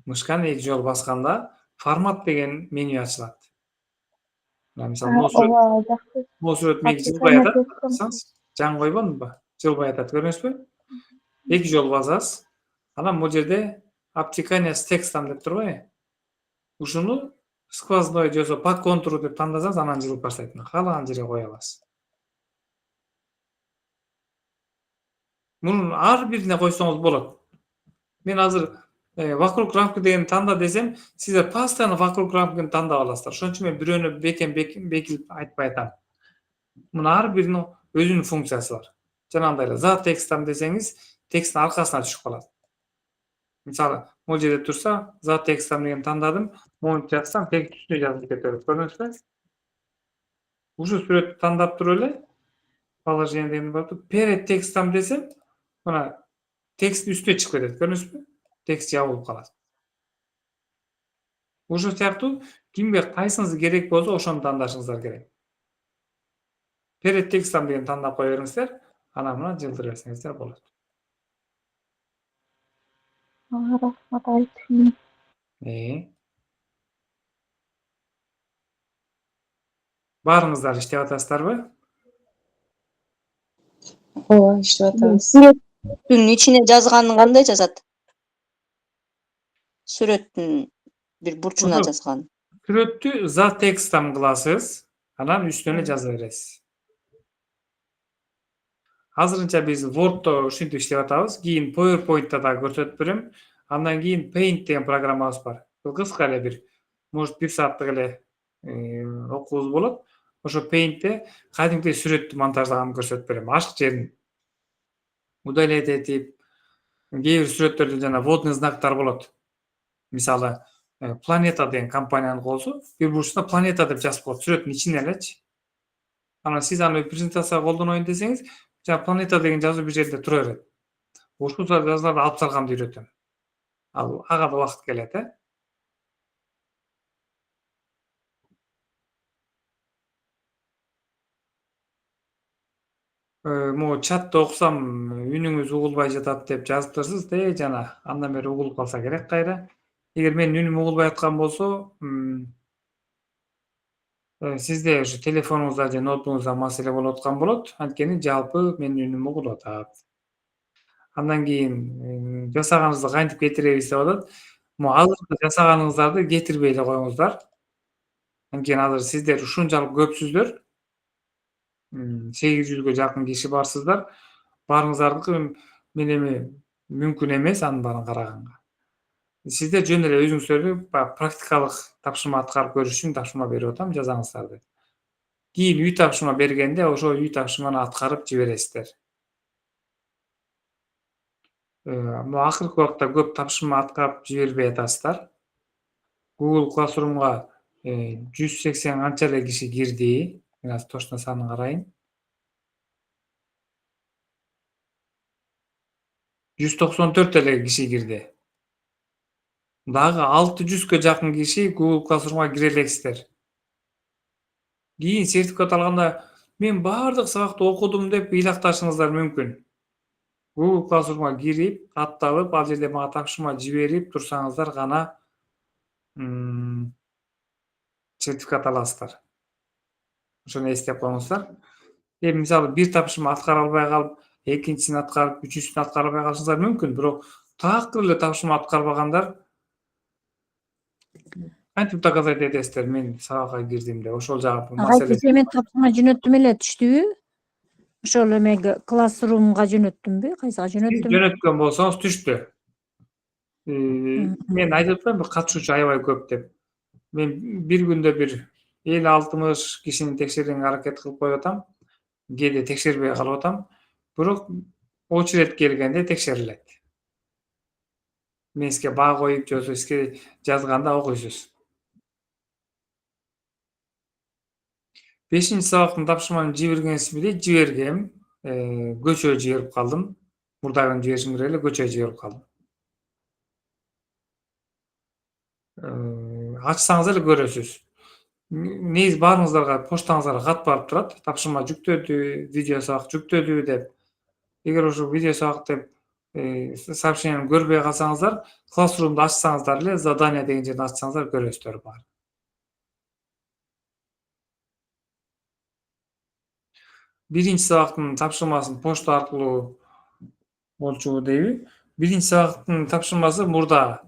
S1: Мышканы 2 жолу басканда формат деген меню ачылат. Мисалы, могу сүрөт мени жылбай атат. Жаңы койбодумбу? Жылбай атат, көрдүңүзбү? 2 жолу басасыз. Анан бул жерде обтекание с текстом деп турбайбы? Ушуну сквозной же по контуру деп тандасаңыз, анан жылып баштайт. Каалаган жерге кое аласыз. Мунун ар бирине койсоңуз болот. Мен азыр вокруг рамки деген танда десем, сиздер постоянно вокруг рамканы тандап аласыздар. Ошон үчүн мен бирөөнү бекилип айтпай атам. Мунун ар биринин өзүнүн функциясы бар. Жанагындай эле за текстом десеңиз, тексттин аркасына түшүп калат. Мисалы, могул жерде турса, за текстом деген тандадым. Могуну жазсам, текст үстүнө жазылып кетет. Көрдүңүзбү? Ушу сүрөттү тандап туруп эле положение деген бар. Перед текстом десем, мына текст үстүнө чыгып кетет. Көрдүңүзбү? Текст жабылып калат. Ушул сыяктуу кимге кайсыңыз керек болсо ошону тандашыңыздар керек. Перед текстом деген тандап кое бериңиздер, анан мына жылдырып берсеңиздер болот.
S3: Рахмат айтып.
S1: Баарыңыздар иштеп атасыздарбы?
S6: Ооба, иштеп атабыз.
S9: Сүрөттүн ичине жазганын кандай жазат? Сүрөттүн бир бурчуна жазганын.
S1: Сүрөттү за текстом кыласыз, анан үстүнө жаза бересиз. Азырынча биз Word'то ушинтип иштеп атабыз. Кийин PowerPoint'та да көрсөтүп берем. Андан кийин Paint деген программабыз бар. Бул кыска эле бир, может 1 сааттык эле окуубуз болот. Ошо Paint'те кадимки сүрөттү монтаждаганын көрсөтүп берем. Ашык жерин удалять этип, кээ бир сүрөттөрдө жана водный знактар болот. Мисалы, Планета деген компаниянын колусу бир бурчуна Планета деп жазып коет, сүрөттүн ичине элечи. Анан сиз аны презентацияга колдоноюн десеңиз, жана Планета деген жазуу бир жерде тура берет. Ушул жазууларды алып салганды үйрөтөм. Ал ага да убакыт келет, Могу чатта окусам, үнүңүз угулбай жатат деп жазыптырсыз да, жана андан бери угулуп калса керек кайра. Эгер менин үнүм угулбай аткан болсо, сизде ушу телефонуңузда же ноутбугуңузда маселе болуп аткан болот. Анткени жалпы менин үнүм угулуп атат. Андан кийин жасаганыңызды кантип кетиребиз деп атат. Могу азыркы жасаганыңыздарды кетирбей эле коюңуздар. Анткени азыр сиздер ушунчалык көпсүздөр. 800-гө жакын киши барсыздар. Баарыңыздардыкы менен мүмкүн эмес анын баарын караганга. Сиздер жөн эле өзүңүздөрдү практикалык тапшырма аткарып көрүш үчүн тапшырма берип атам, жазаңыздарды. Кийин үй тапшырма бергенде ошол үй тапшырманы аткарып жибересиздер. Акыркы убакта көп тапшырма аткарып жибербей атасыздар. Google Classroom'га 180 канча эле киши кирди. Мен азыр точно санын карайын. 194 эле киши кирди. Дагы 600гө жакын киши Google Classroom'га кире элексиздер. Кийин сертификат алганда мен баардык сабакты окудум деп ыйлакташыңыздар мүмкүн. Google Classroom'га кирип, катталып, ал жерде мага тапшырма жиберип турсаңыздар гана сертификат аласыздар. Ошону эстеп коюңуздар. Эми мисалы бир тапшырма аткара албай калып, экинчисин аткарып, үчүнчүсүн аткара албай калышыңыздар мүмкүн, бирок такыр эле тапшырма аткарбагандар кантип доказать этесиздер мен сабакка кирдим деп. Ошол жагы маселе.
S10: Мен тапшырма жөнөттүм эле, түштүбү? Ошол эмеге классрумга жөнөттүмбү? Кайсыга жөнөттүм?
S1: Жөнөткөн болсоңуз түштү. Мен айтып атпаймынбы, катышуучу аябай көп деп. Мен бир күндө бир 50-60 кишини текшергенге аракет кылып коюп атам. Кээде текшербей калып атам. Бирок очередь келгенде текшерилет. Мен сизге баа коюп, же сизге жазганда окуйсуз. 5-чи сабактын тапшырманы жибергенсизби дейт, жибергем. Көчө жиберип калдым. Мурдагын жиберишим керек эле, көчө жиберип калдым. Ачсаңыз эле көрөсүз. Негизи баарыңыздарга поштаңыздарга кат барып турат. Тапшырма жүктөдү, видео сабак жүктөдү деп. Эгер ошо видео сабак деп сообщениени көрбөй калсаңыздар, Classroom'ду ачсаңыздар эле, задание деген жерди ачсаңыздар көрөсүздөр баарын. Биринчи сабактын тапшырмасын почта аркылуу болчу дейби. Биринчи сабактын тапшырмасы мурда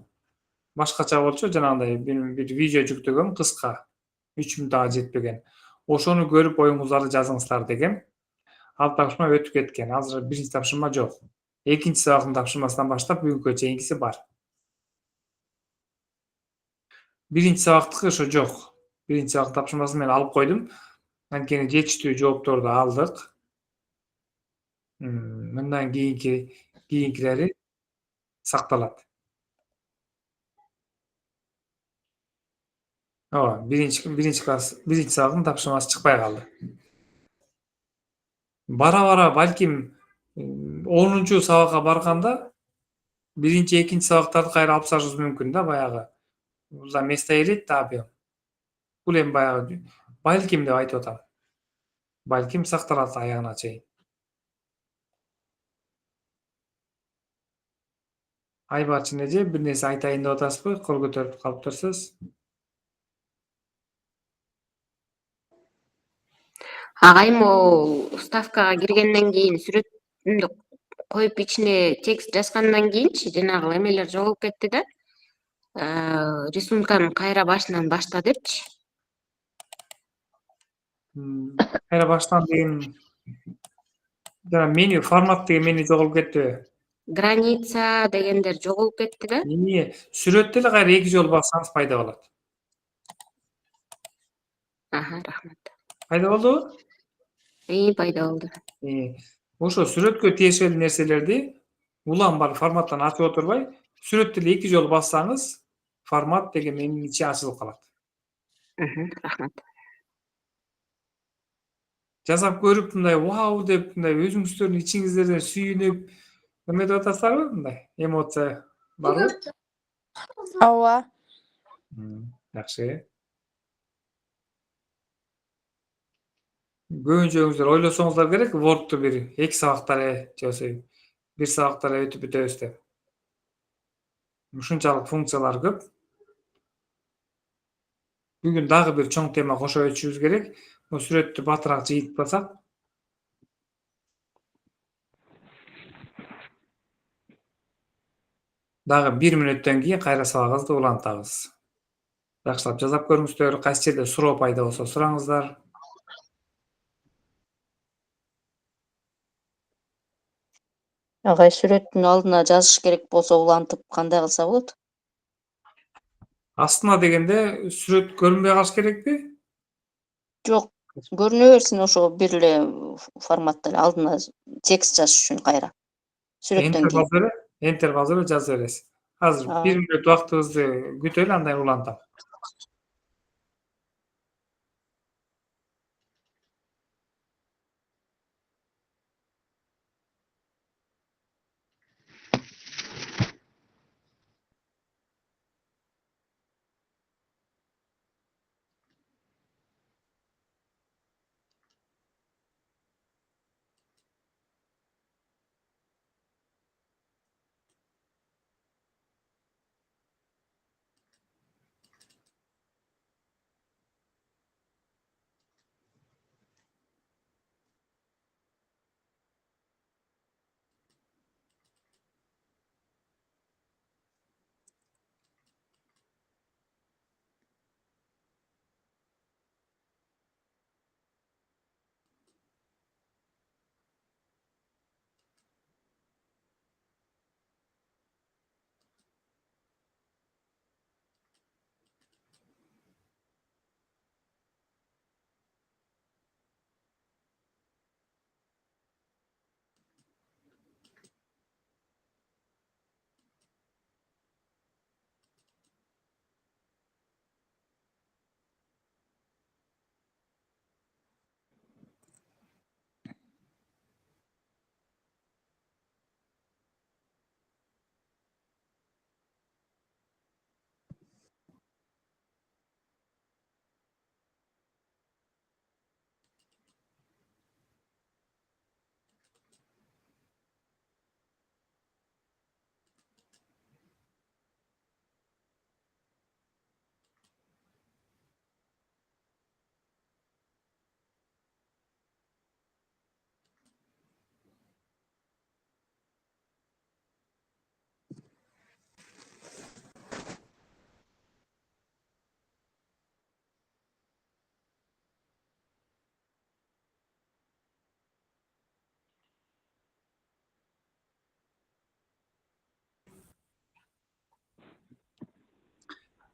S1: башкача болчу, жанагындай бир видео жүктөгөм, кыска, 3 мүнөткө жетпеген. Ошону көрүп оюңуздарды жазыңыздар дегем. Ал тапшырма өтүп кеткен. Азыр биринчи тапшырма жок. Экинчи сабактын тапшырмасынан баштап бүгүнкү чейинкиси бар. Биринчи сабактыкы ошо жок. Биринчи сабак тапшырмасын мен алып койдум. Анткени жетиштүү жоопторду алдык. Мындан кийинкилери сакталат. Ооба, birinci класс, birinci сабактын тапшырмасы чыкпай калды. Бара балким 10 сабакка барганда биринчи, экинчи сабактарды кайра алып ташыбыз мүмкүн да, баягы. Уза место элейт да абы. Бул эми баягы балким деп айтып атам. Балким сакталат аягына чейин. Айбарчын эже, бир нерсе айтайын деп атасызбы? Кол көтөрүп калыптырсыз.
S11: Агайым могу ставкага киргенден кийин сүрөтүмдү коюп ичине текст жазгандан кийинчи жанагы эмелер жоголуп кетти да. Рисунканы кайра башынан башта депчи.
S1: Кайра баштан деген жана меню, формат деген меню жоголуп кетти.
S11: Граница дегендер жоголуп кетти да.
S1: Сүрөттү эле кайра 2 жолу бассаңыз пайда болот.
S11: Рахмат.
S1: Пайда болдубу?
S11: Пайда болду.
S1: Ошо сүрөткө тиешелүү нерселерди улам бар форматтан ачып отурбай, сүрөттү эле 2 жолу бассаңыз, формат деген менин ичи ачылып калат.
S11: Рахмат.
S1: Жасап көрүп мындай вау деп, мындай өзүңүздөрдүн ичиңиздерден сүйүнүп, эметип атасыздарбы мындай? Эмоция барбы?
S3: ооба.
S1: Жакшы. Көбүнчөңүздөр ойлосоңуздар керек, Word'ду бир 2 сабакта эле же болбосо 1 сабакта эле өтүп бүтөбүз деп. Ушунчалык функциялар көп. Бүгүн дагы бир чоң тема кошо өтүшүбүз керек. Сүрөттү батыраак жыйып алсак. Дагы 1 мүнөттөн кийин кайра сабагыбызды улантабыз. Жакшылап жазап көрүңүздөр, кайсы жерде суроо пайда болсо сураңыздар.
S9: Агай, сүрөттүн алдына жазыш керек болсо улантып кандай кылса болот?
S1: Астына дегенде сүрөт көрүнбөй калыш керекпи?
S9: Жок, көрүнө берсин, ошо бир эле форматта эле алдына текст жазыш үчүн кайра. Сүрөттөн кийин.
S1: Enter басып эле жаза бересиз. Азыр 1 мүнөт убактыбызды күтөлү, андан кийин улантам.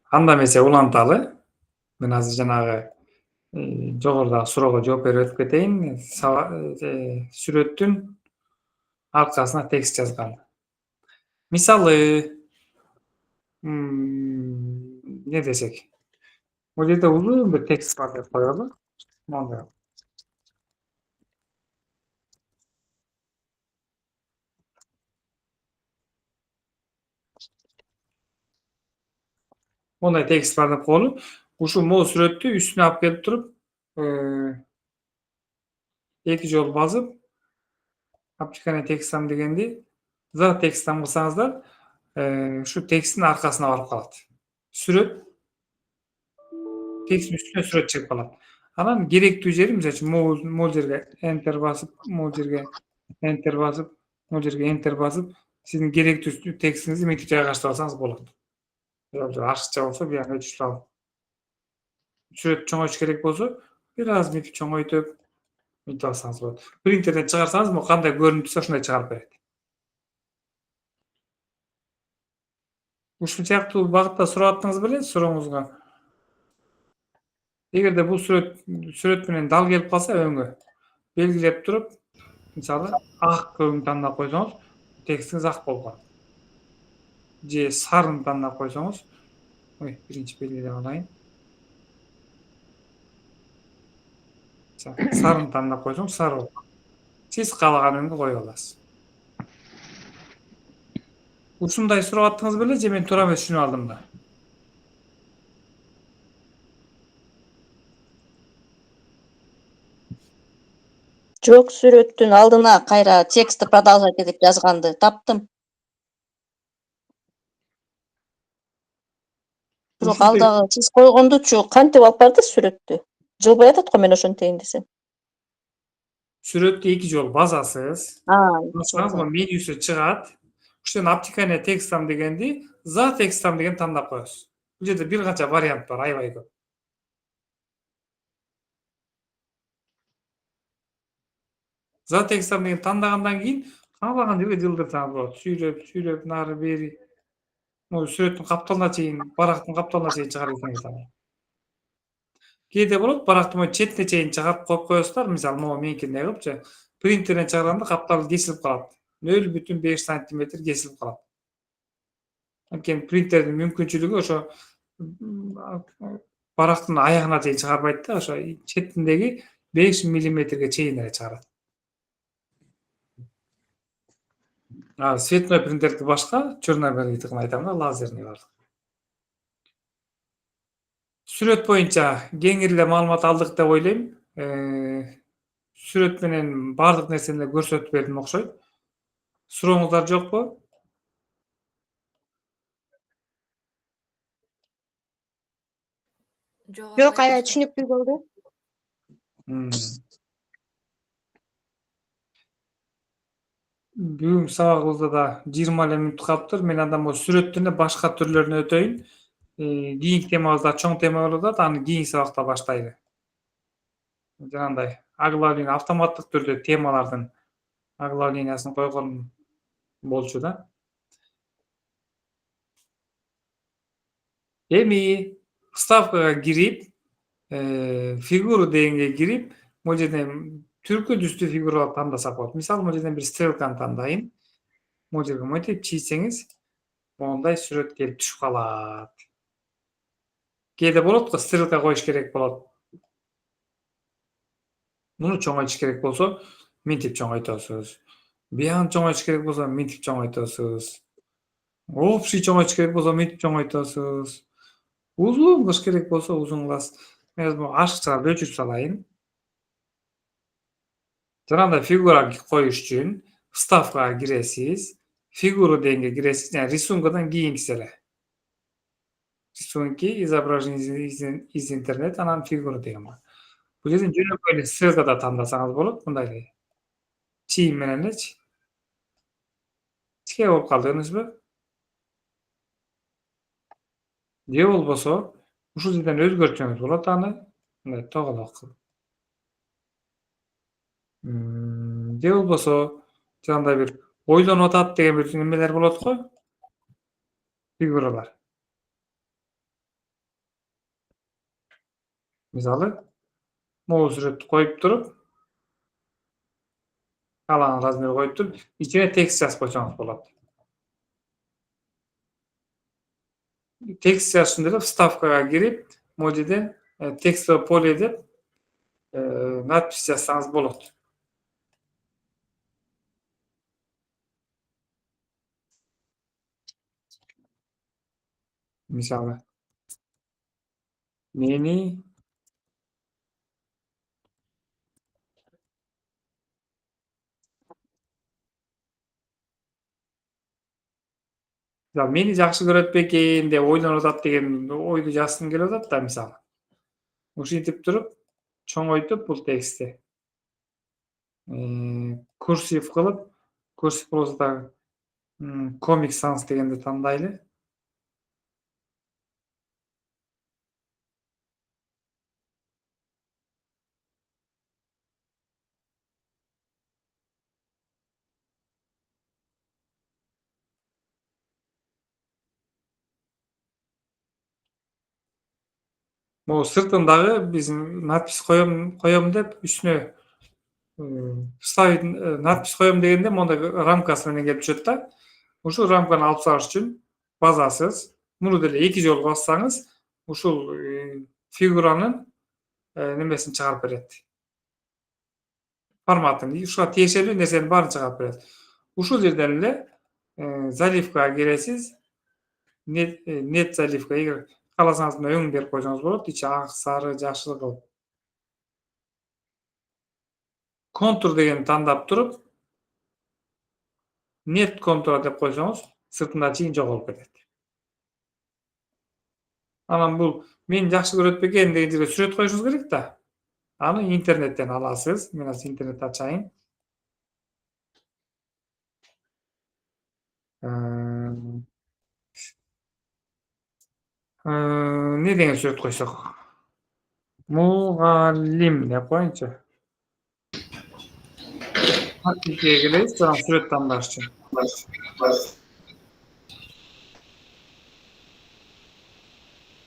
S1: Анда эмесе уланталы. Мен азыр жанагы жогорудагы суроого жооп берип өтүп кетейин. Сүрөттүн аркасына текст жазган. Мисалы, эмне десек? Бул жерде uzun bir tekst бар деп коелу. Мондай. Мондай tekst бар деп коелу. Ушул могу сүрөттү үстүнө алып келип туруп, эки жолу басып, Aptikane tekstam дегенди за текстам кылсаңыздар, ушу тексттин аркасына барып калат. Сүрөт тексттин үстүнө сүрөт чыгып калат. Анан керектүү жери, мисалы үчүн могул жерге enter басып, могул жерге enter басып, могул жерге enter басып, сиздин керектүү текстиңизди мынтип жайгаштырып алсаңыз болот. Ашыкча болсо бияка өчүрүп алып. Сүрөт чоңойтуш керек болсо, бир аз мынтип чоңойтуп, мынтип алсаңыз болот. Принтерден чыгарсаңыз, могу кандай көрүнүп турса ошондой чыгарып берет. Ушул сыяктуу багытта сурап аттыңыз беле, сурооңузга. Эгерде бул сүрөт менен дал келип калса өңгө белгилеп туруп, мисалы ак көңүн тандап койсоңуз, текстиңиз ак болуп калат. Же сарыны тандап койсоңуз, биринчи белгилеп алайын. Сарыны тандап койсоңуз, сары болуп калат. Сиз каалаган өңгө коюп аласыз. Ушундай сурап аттыңыз беле, же мен туура эмес түшүнүп алдым да?
S9: Жок, сүрөттүн алдына кайра текстти продолжать деп жазганды таптым. Бирок алдагы сиз койгондучу кантип алып барды сүрөттү? Жылбай атат го, мен ошентейин десем.
S1: Сүрөттү эки жолу басасыз. Бассаңыз менюсу чыгат. Ушудан Aptikane tekstam дегенди за текстам деген тандап коесуз. Бул жерде бир канча вариант бар, аябай көп. За текстам деген тандагандан кийин каалаган жерге жылдырсаңыз болот. Сүйлөп, нары бери. Могу сүрөттүн капталына чейин, барактын капталына чейин чыгарып ийсеңиз. Кээде болот, барактын четине чейин чыгарып коюп коесуздар, мисалы могу меникиндей кылыпчы. Принтерден чыгарганда капталы кесилип калат. 0,5 сантиметр кесилип калат. Анткени принтердин мүмкүнчүлүгү ошо барактын аягына чейин чыгарбайт да, ошо четиндеги 5 миллиметрге чейин эле чыгарат. Светной принтердики башка, черно-белыйдыкын айтам да, лазерный бар. Сүрөт боюнча кеңири эле маалымат алдык деп ойлойм. Сүрөт менен бардык нерсени көрсөтүп бердим окшойт. Сурооңуздар жокпу?
S2: Жок, аябай түшүнүктүү болду.
S1: Бүгүнкү сабагыбызда да 20 эле мүнөт калыптыр. Мен андан сүрөттүн башка түрлөрүнө өтөйүн. Кийинки темабызда чоң тема болуп атат, аны кийинки сабакта баштайлы. Жанагындай оглавление автоматтык түрдө темалардын оглавлениясын койгон болчу да. Эми вставкага кирип, фигуру дегенге кирип, могул жерден түркү түстүү фигураларды тандасак болот. Мисалы, могул жерден бир стрелканы тандайын. Могул жерге монтип чийсеңиз, мондай сүрөт келип түшүп калат. Кээде болот го, стрелка коюш керек болот. Муну чоңойтуш керек болсо, мынтип чоңойтосуз. Биягын чоңойтуш керек болсо, мынтип чоңойтосуз. Общий чоңойтуш керек болсо, мынтип чоңойтосуз. Узун кылыш керек болсо, узун кыласыз. Мен ашыкчаларды өчүрүп салайын. Жанагындай фигура коюш үчүн вставкага киресиз. Фигуру дегенге киресиз, жана рисункадан кийинкиси эле. Рисунки, изображение из интернет, анан фигура деген бар. Бул жерден жөнөкөй эле ссылкада тандасаңыз болот, мындай эле. Чийим менен элечи. Чке болуп калды, көрдүңүзбү? Же болбосо, ушул жерден өзгөртсөңүз болот аны. Мындай тоголок кылып. Же болбосо, жанагындай бир ойлонуп атат деген бир немелер болот го. Фигуралар. Мисалы, могу сүрөттү коюп туруп, каалаган размер коюп туруп, ичине текст жазып койсоңуз болот. Текст жазышында эле вставкага кирип, могул жерден текстовый поле деп надпись жазсаңыз болот. Мисалы мени мени жакшы көрөт бекен деп ойлонуп атат деген ойду жазгым келип атат да мисалы. Ушинтип туруп чоңойтуп бул текстти курсив кылып, курсив болсо дагы Comic Sans дегенди тандайлы. Могу сыртындагы биз надпись коем деп үстүнө вставить надпись коем дегенде мондай рамкасы менен келип түшөт да. Ушул рамканы алып чыгыш үчүн басасыз. Муну деле 2 жолу бассаңыз, ушул фигуранын немесин чыгарып берет. Форматын, ушуга тиешелүү нерсенин баарын чыгарып берет. Ушул жерден эле заливкага киресиз. Нет заливка. Эгер кааласаңыз мына өң берип койсоңуз болот. Ичи ак, сары, жашыл кылып. Контур дегенди тандап туруп, нет контура деп койсоңуз, сыртында чейин жоголуп кетет. Анан бул мени жакшы көрөт бекен деген жерге сүрөт коюшуңуз керек да. Аны интернеттен аласыз. Мен азыр интернетти ачайын. Не деген сүрөт койсок? Мугаллим деп коеюнчу. Картинкага келебиз, жана сүрөт тандаш үчүн.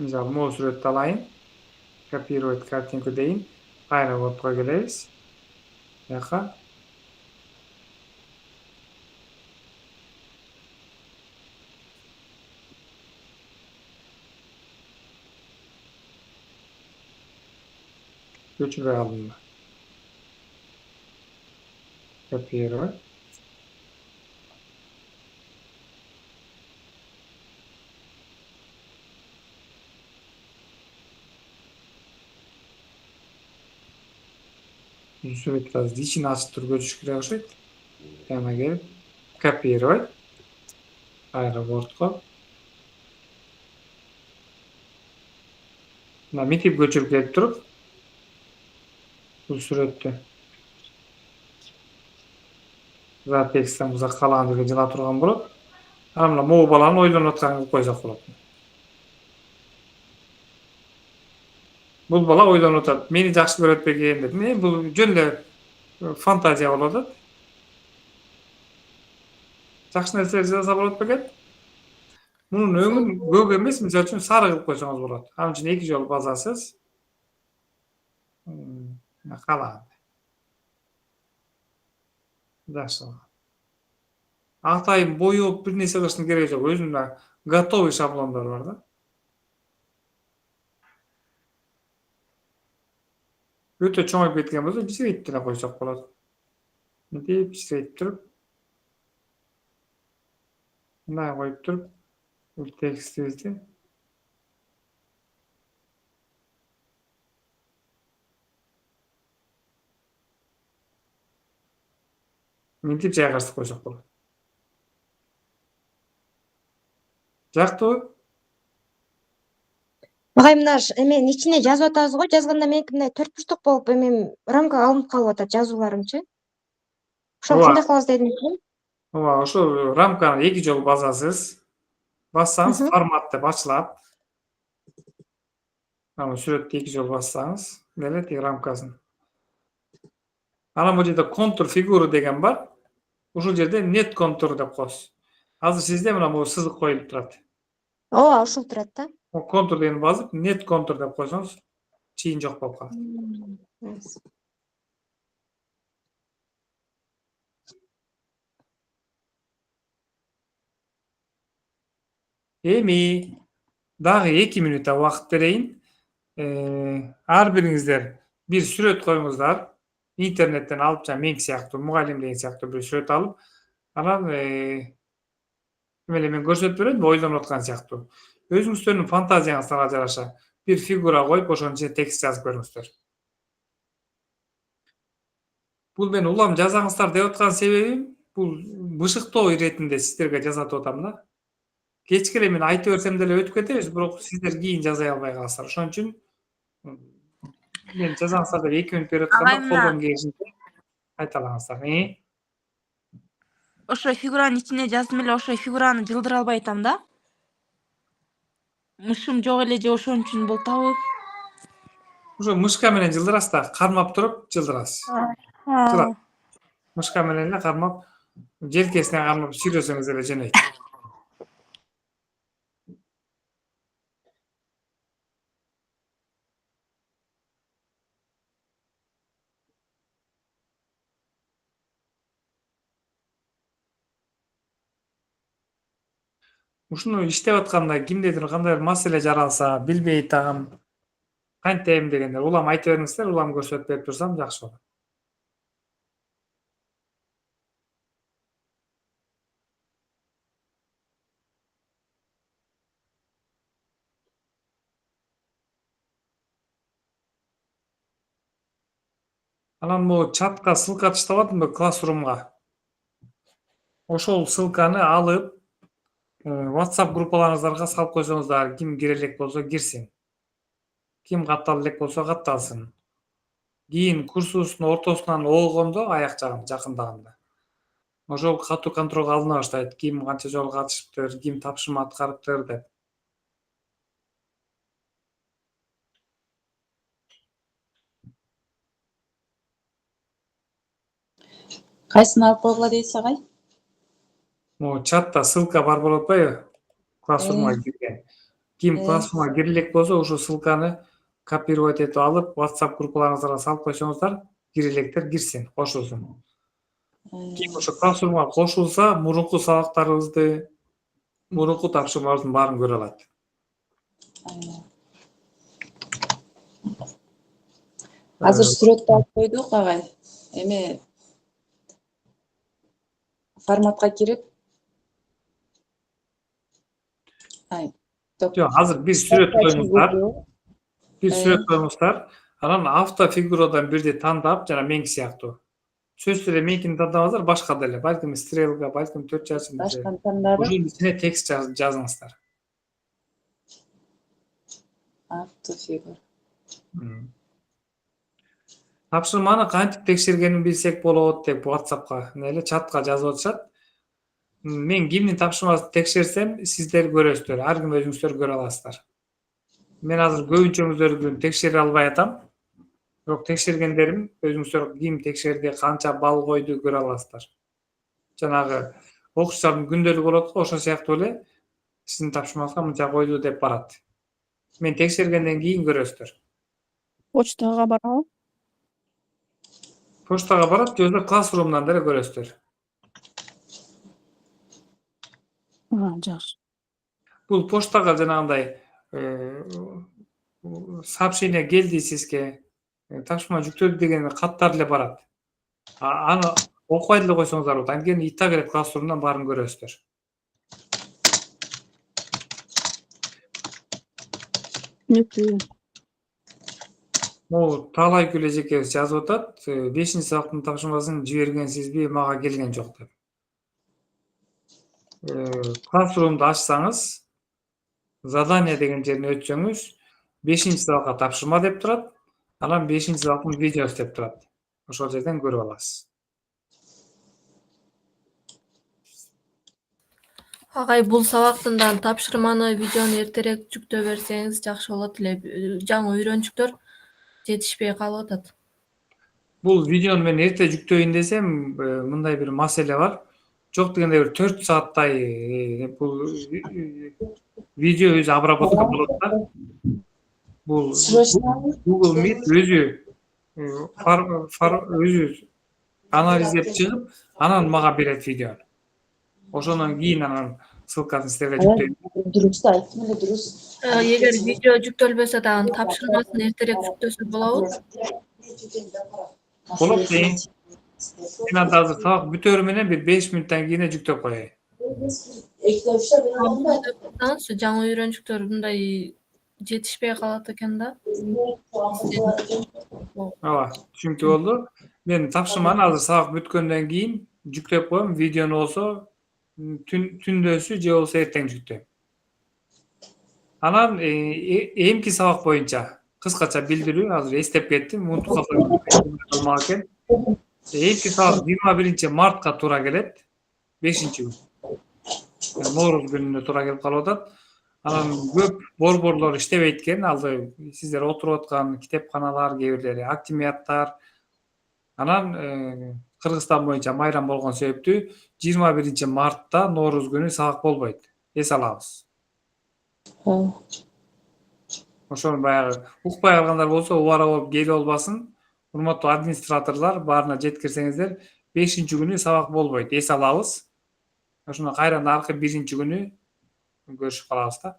S1: Мисалы, могу сүрөттү алайын. Копировать картинку дейин. Кайра кодко келебиз. Бияка. Көчүрө алдым. Копировать. Сүрөт biraz içini açıp turup görüşüş керек окшойт. Yana келип, копировать. Кайра кодко. Мына митип көчүрүп келип туруп, бул сүрөттү за текстен бузак калаган жерге жыла турган болот. Анан мына могу баланын ойлонуп атканын кылып койсок болот. Бул бала ойлонуп атат. Мени жакшы көрөт бекен деп. Бул жөн эле фантазия болуп атат. Жакшы нерселер жазса болот бекен. Мунун өңүн көк эмес, мисалы үчүн сары кылып койсоңуз болот. Ал үчүн 2 жолу басасыз. Калаган. Жакшы. Атайын боёп бир нерсе кылыштын кереги жок. Өзүнүн готовый шаблондору бар да. Өтө чоңоюп кеткен болсо, кичирейтип деле койсок болот. Мынтип кичирейтип туруп, мындай коюп туруп, бул текстибизди мынтип жайгаштырып койсок болот. Жактыбы?
S2: Агай мына эменин ичине жазып атабыз го, жазганда меники мындай 4 бурчтук болуп эме рамкага алынып калып атат жазууларымчы. Ошону кандай кылабыз дедиңиз?
S1: Ооба, ошо рамканы 2 жолу басасыз. Бассаңыз формат деп ачылат. Анан сүрөттү 2 жолу бассаңыз, деле тиги рамкасын. Анан бул жерде контур фигура деген бар. Ушул жерде нет контур деп коесуз. Азыр сизде мына бул сызык коюлуп турат.
S2: Ооба, ушул турат да.
S1: Контур дегенди басып, нет контур деп койсоңуз, чейин жок болуп калат. Эми дагы 2 мүнөт убакыт берейин. ар бириңиздер бир сүрөт коюңуздар. Интернеттен алып, мен сыяктуу, мугалим деген сыяктуу бир сүрөт алып, анан мен көрсөтүп берем, ойлонуп аткан сыяктуу. Өзүңүздөрдүн фантазияңыздарга жараша бир фигура коюп, ошонун ичине текст жазып көрүңүздөр. Бул мен улам жазаңыздар деп аткан себебим, бул бышыктоо иретинде сиздерге жасатып атам да. Кечке эле мен айтып берсем деле өтүп кетебиз, бирок сиздер кийин жаза албай каласыздар. Ошон үчүн мен жазаңыздар деп 2 минут берип атканда колдон келишинче айталаңыздар.
S12: Ошо фигуранын ичине жаздым эле, ошо фигураны жылдыра албай атам да. Мышым жок эле же ошон үчүн болтабы?
S1: Ошо мышка менен жылдырасыз да, кармап туруп жылдырасыз. Мышка менен эле кармап, желкесине кармап сүйрөсөңүз эле жөнөйт. Ушуну иштеп атканда кимдедир кандайдыр маселе жаралса, билбей атам, кантем дегендер улам айтып бериңиздер, улам көрсөтүп берип турсам жакшы болот. Анан могу чатка ссылка таштап атамбы Classroom'га. Ошол ссылканы алып, WhatsApp группаларыңыздарга салып койсоңуздар, ким кире элек болсо кирсин. Ким каттала элек болсо катталсын. Кийин курсубуздун ортосунан олгондо, аяк жагын жакындаганда, ошол катуу контролго алына баштайт. Ким канча жолу катышыптыр, ким тапшырма аткарыптыр деп.
S6: Кайсыны алып койгула дейсиз агай?
S1: Могу чатта ссылка бар болуп атпайбы? Classroom'га кирген. Ким Classroom'га кире элек болсо, ошол ссылканы копировать этип алып, WhatsApp группаларыңыздарга салып койсоңуздар, кире электер кирсин, кошулсун. Ким ошо Classroom'га кошулса, мурунку сабактарыбызды, мурунку тапшырмалардын баарын көрө алат.
S6: Азыр сүрөттү алып койдук агай. Эми форматка кирип
S1: Жок, азыр бир сүрөт коюңуздар. Бир сүрөт коюңуздар. Анан автофигурадан бирди тандап, жана мен сыяктуу. Сөзсүз эле меникини тандабаңыздар, башка деле, балким стрелка, балким 4 чарчы.
S6: Башканы тандадым.
S1: Ошонун ичине текст жазыңыздар.
S6: Автофигура.
S1: Тапшырманы кантип текшергенин билсек болот деп WhatsApp'ка, эле чатка жазып атышат. Мен кимдин тапшырмасын текшерсем, сиздер көрөсүздөр, ар ким өзүңүздөр көрө аласыздар. Мен азыр көбүнчөңүздөрдүн текшере албай атам. Бирок текшергендерим өзүңүздөр ким текшерди, канча балл койду көрө аласыздар. Жанагы окуучулардын күндөлүгү болот го, ошо сыяктуу эле сиздин тапшырмаңызга мынча койду деп барат. Мен текшергенден кийин көрөсүздөр.
S3: Почтага барабы?
S1: Поштага барат, же Classroom'дан деле көрөсүздөр.
S3: Жакшы.
S1: Бул поштага жанагындай сообщение келди сизге, тапшырма жүктөлдү деген каттар эле барат. Аны окубай деле койсоңуздар болот. Анткени и так эле Classroom'дан баарын көрөсүздөр. Могу Таалай Гүл эжекебиз жазып атат, 5-сабактын тапшырмасын жибергенсизби, мага келген жок деп. Classroom'ду ачсаңыз, задание деген жерине өтсөңүз, 5-сабакка тапшырма деп турат, анан 5-сабактын видеосу деп турат. Ошол жерден көрүп аласыз.
S4: Агай, бул сабактан тапшырманы видеону эртерээк жүктөп берсеңиз жакшы болот эле. Жаңы үйрөнчүктөр жетишпей калып атат.
S1: Бул видеону мен эрте жүктөйүн десем, мындай бир маселе бар. Жок дегенде бир 4 сааттай бул видео өзү обработка болот да. Бул Google Meet өзү анализдеп чыгып, анан мага берет видеону. Ошондон кийин анан ссылкасын силерге жүктөйм.
S6: Дұрыс айттым эле, дұрыс.
S4: Эгер видео жүктөлбөсө дагы тапшырмасын эртерээк жүктөсө болобу?
S1: Болот дейм. Мен анда азыр сабак бүтөөрү менен бир 5 мүнөттөн кийин жүктөп коеюн.
S4: Жаңы үйрөнчүктөр мындай жетишпей калат экен да.
S1: Ооба, түшүнүктүү болду. Мен тапшырманы азыр сабак бүткөндөн кийин жүктөп коем. Видеону болсо түндөсү же болбосо эртең жүктөйм. Анан эмки сабак боюнча кыскача билдирүү, азыр эстеп кеттим, унутуп калмак экен. Эмки сабак 21 мартка туура келет, 5-күн. Нооруз күнүнө туура келип калып атат. Анан көп борборлор иштебейт экен, алды сиздер отуруп аткан китепканалар, кээ бирлери актимияттар. Анан Кыргызстан боюнча майрам болгон себептүү 21 мартта нооруз күнү сабак болбойт. Эс алабыз. Ошону баягы укпай калгандар болсо убара болуп келип албасын. Урматтуу администраторлор баарына жеткирсеңиздер, 5-күнү сабак болбойт. Эс алабыз. Ошону кайра наркы 1-күнү көрүшүп калабыз да.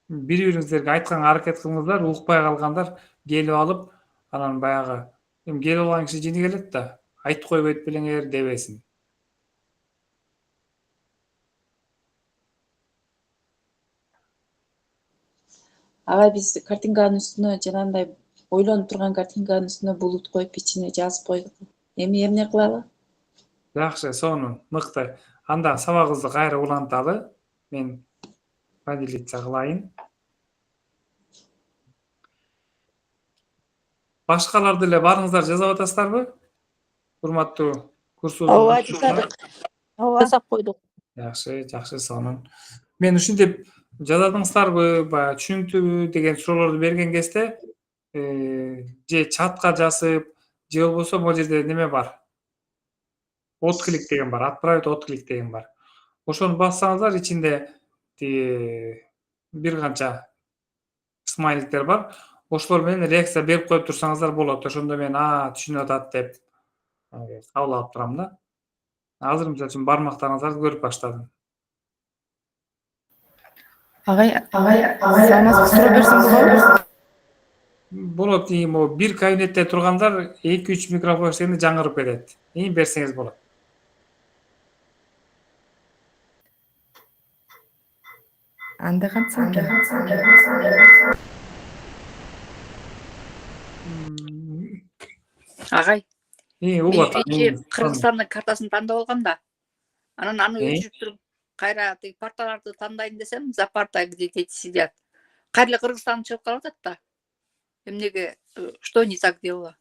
S1: Бири-бириңиздерге айтканга аракет кылыңыздар, укпай калгандар келип алып, анан баягы келип алган киши жини келет да, айтып койбойт белеңер дебесин.
S6: Агай биз картинканын үстүнө жанагындай ойлонуп турган картинканын үстүнө булут коюп ичине жазып койдук. Эми эмне кылалы?
S1: Жакшы, сонун, мыкты. Анда сабагыбызды кайра уланталы. Мен поделиться кылайын. Башкаларды эле барыңыздар жазап атасыздарбы? Урматтуу курсубуздун
S12: Ооба, жаздык. Ооба, жазап койдук.
S1: Жакшы, сонун. Мен ушинтип жазадыңыздарбы, баягы түшүнүктүүбү деген суроолорду берген кезде же чатка жазып, же болбосо могу жерде неме бар. Отклик деген бар, отправить отклик деген бар. Ошону бассаңыздар, ичинде бир канча смайликтер бар. Ошолор менен реакция берип коюп турсаңыздар болот. Ошондо мен түшүнүп атат деп кабыл алып турам да. Азыр мисалы үчүн бармактарыңыздарды көрүп баштадым.
S12: Агай, саламатсызбы, суроо берсем болобу?
S1: Болот, могу бир кабинетте тургандар 2-3 микрофон ишегенде жаңырып кетет. Берсеңиз болот.
S12: Анда кантсам экен?
S7: Агай,
S1: угат.
S7: Кыргызстандын картасын тандап алгам да. Анан аны өчүрүп туруп, кайра тиги парталарды тандайын десем, за парта где дети сидят. Кайра Кыргызстан чыгып калып атат да. Эмнеге, что не так делала?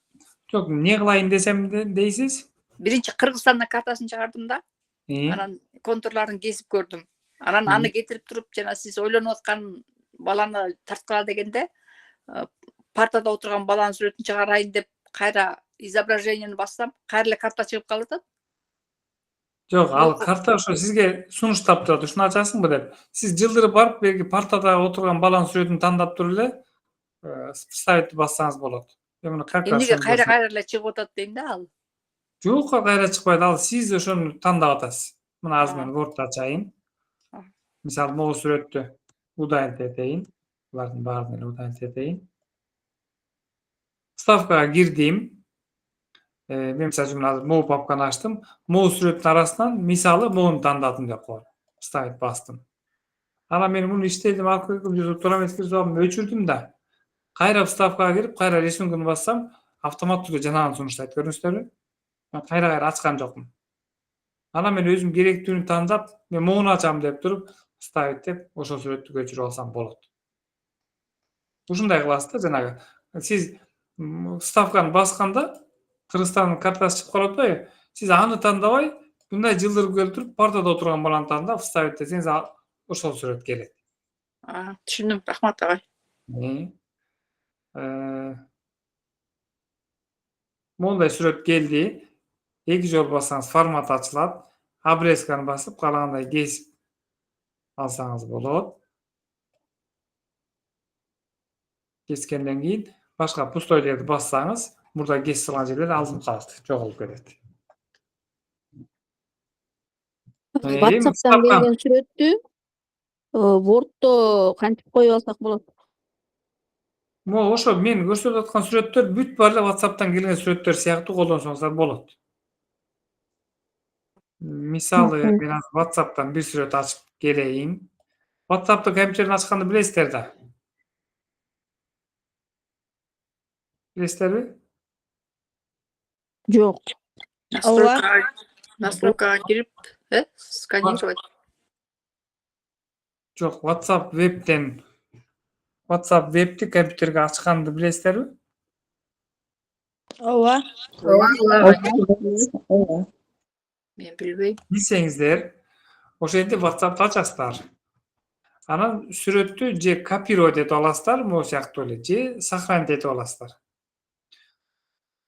S1: Жок, эмне кылайын десем дейсиз?
S7: Биринчи Кыргызстандын картасын чыгардым да. Анан контурларын кесип көрдүм. Анан аны кетирип туруп, жана сиз ойлонуп аткан баланы тарткыла дегенде, партада отурган баланын сүрөтүн чыгарайын деп кайра изображениени бассам, кайра карта чыгып калып атат.
S1: Жок, ал карта ошо сизге сунуштап турат, ушуну ачасыңбы деп. Сиз жылдырып барып, берги партада отурган баланын сүрөтүн тандап туруп эле вставить бассаңыз болот.
S7: Эмнеге кайра эле чыгып атат дейм да ал.
S1: Жок, кайра чыкпайт. Ал сиз ошону тандап атасыз. Мына азыр мен Word'ду ачайын. Мисалы, могу сүрөттү удалить этейин. Булардын баарын эле удалить этейин. Вставкага кирдим. Мен мисалы үчүн азыр могу папканы ачтым. Могу сүрөттүн арасынан мисалы могуну тандадым деп коелу. Вставить бастым. Анан мен муну иштедим, өчүрдүм да. Кайра вставкага кирип, кайра рисункуну бассам, автоматтуу жанагын сунуштайт, көрдүңүздөрбү? Мен кайра ачкан жокмун. Анан мен өзүм керектүүнү тандап, мен могуну ачам деп туруп, вставить деп ошол сүрөттү көчүрүп алсам болот. Ушундай кыласыз да, жанагы. Сиз вставканы басканда Кыргызстандын картасы чыгып калып атпайбы? Сиз аны тандабай, мындай жылдырып келип туруп, партада отурган баланы тандап, вставить десеңиз, ошол сүрөт келет.
S7: Түшүндүм, рахмат агай.
S1: Мондай сүрөт келди. 2 жолу бассаңыз формат ачылат. Обрезканы басып, каалагандай кесип алсаңыз болот. Кескенден кийин башка пустой жерди бассаңыз, мурда кесип салган жерлер алынып калат, жоголуп кетет.
S7: WhatsApp'tan келген сүрөттү Word'do кантип коюп алсак болот?
S1: Могу ошо мен көрсөтүп аткан сүрөттөр бүт баары эле WhatsApp'тан келген сүрөттөр сыяктуу колдонсоңуздар болот. Мисалы, мен азыр WhatsApp'тан бир сүрөт ачып келейин. WhatsApp'ты компьютерден ачканды билесиздер да. Билесиздерби?
S7: Жок. Настройкага кирип, сканировать.
S1: Жок, WhatsApp вебти компьютерге ачканды билесиздерби?
S3: ооба.
S7: Мен билбейм.
S1: Билсеңиздер, ошентип WhatsApp'ты ачасыздар. Анан сүрөттү же копировать этип аласыздар, могу сыяктуу эле, же сохранить этип аласыздар.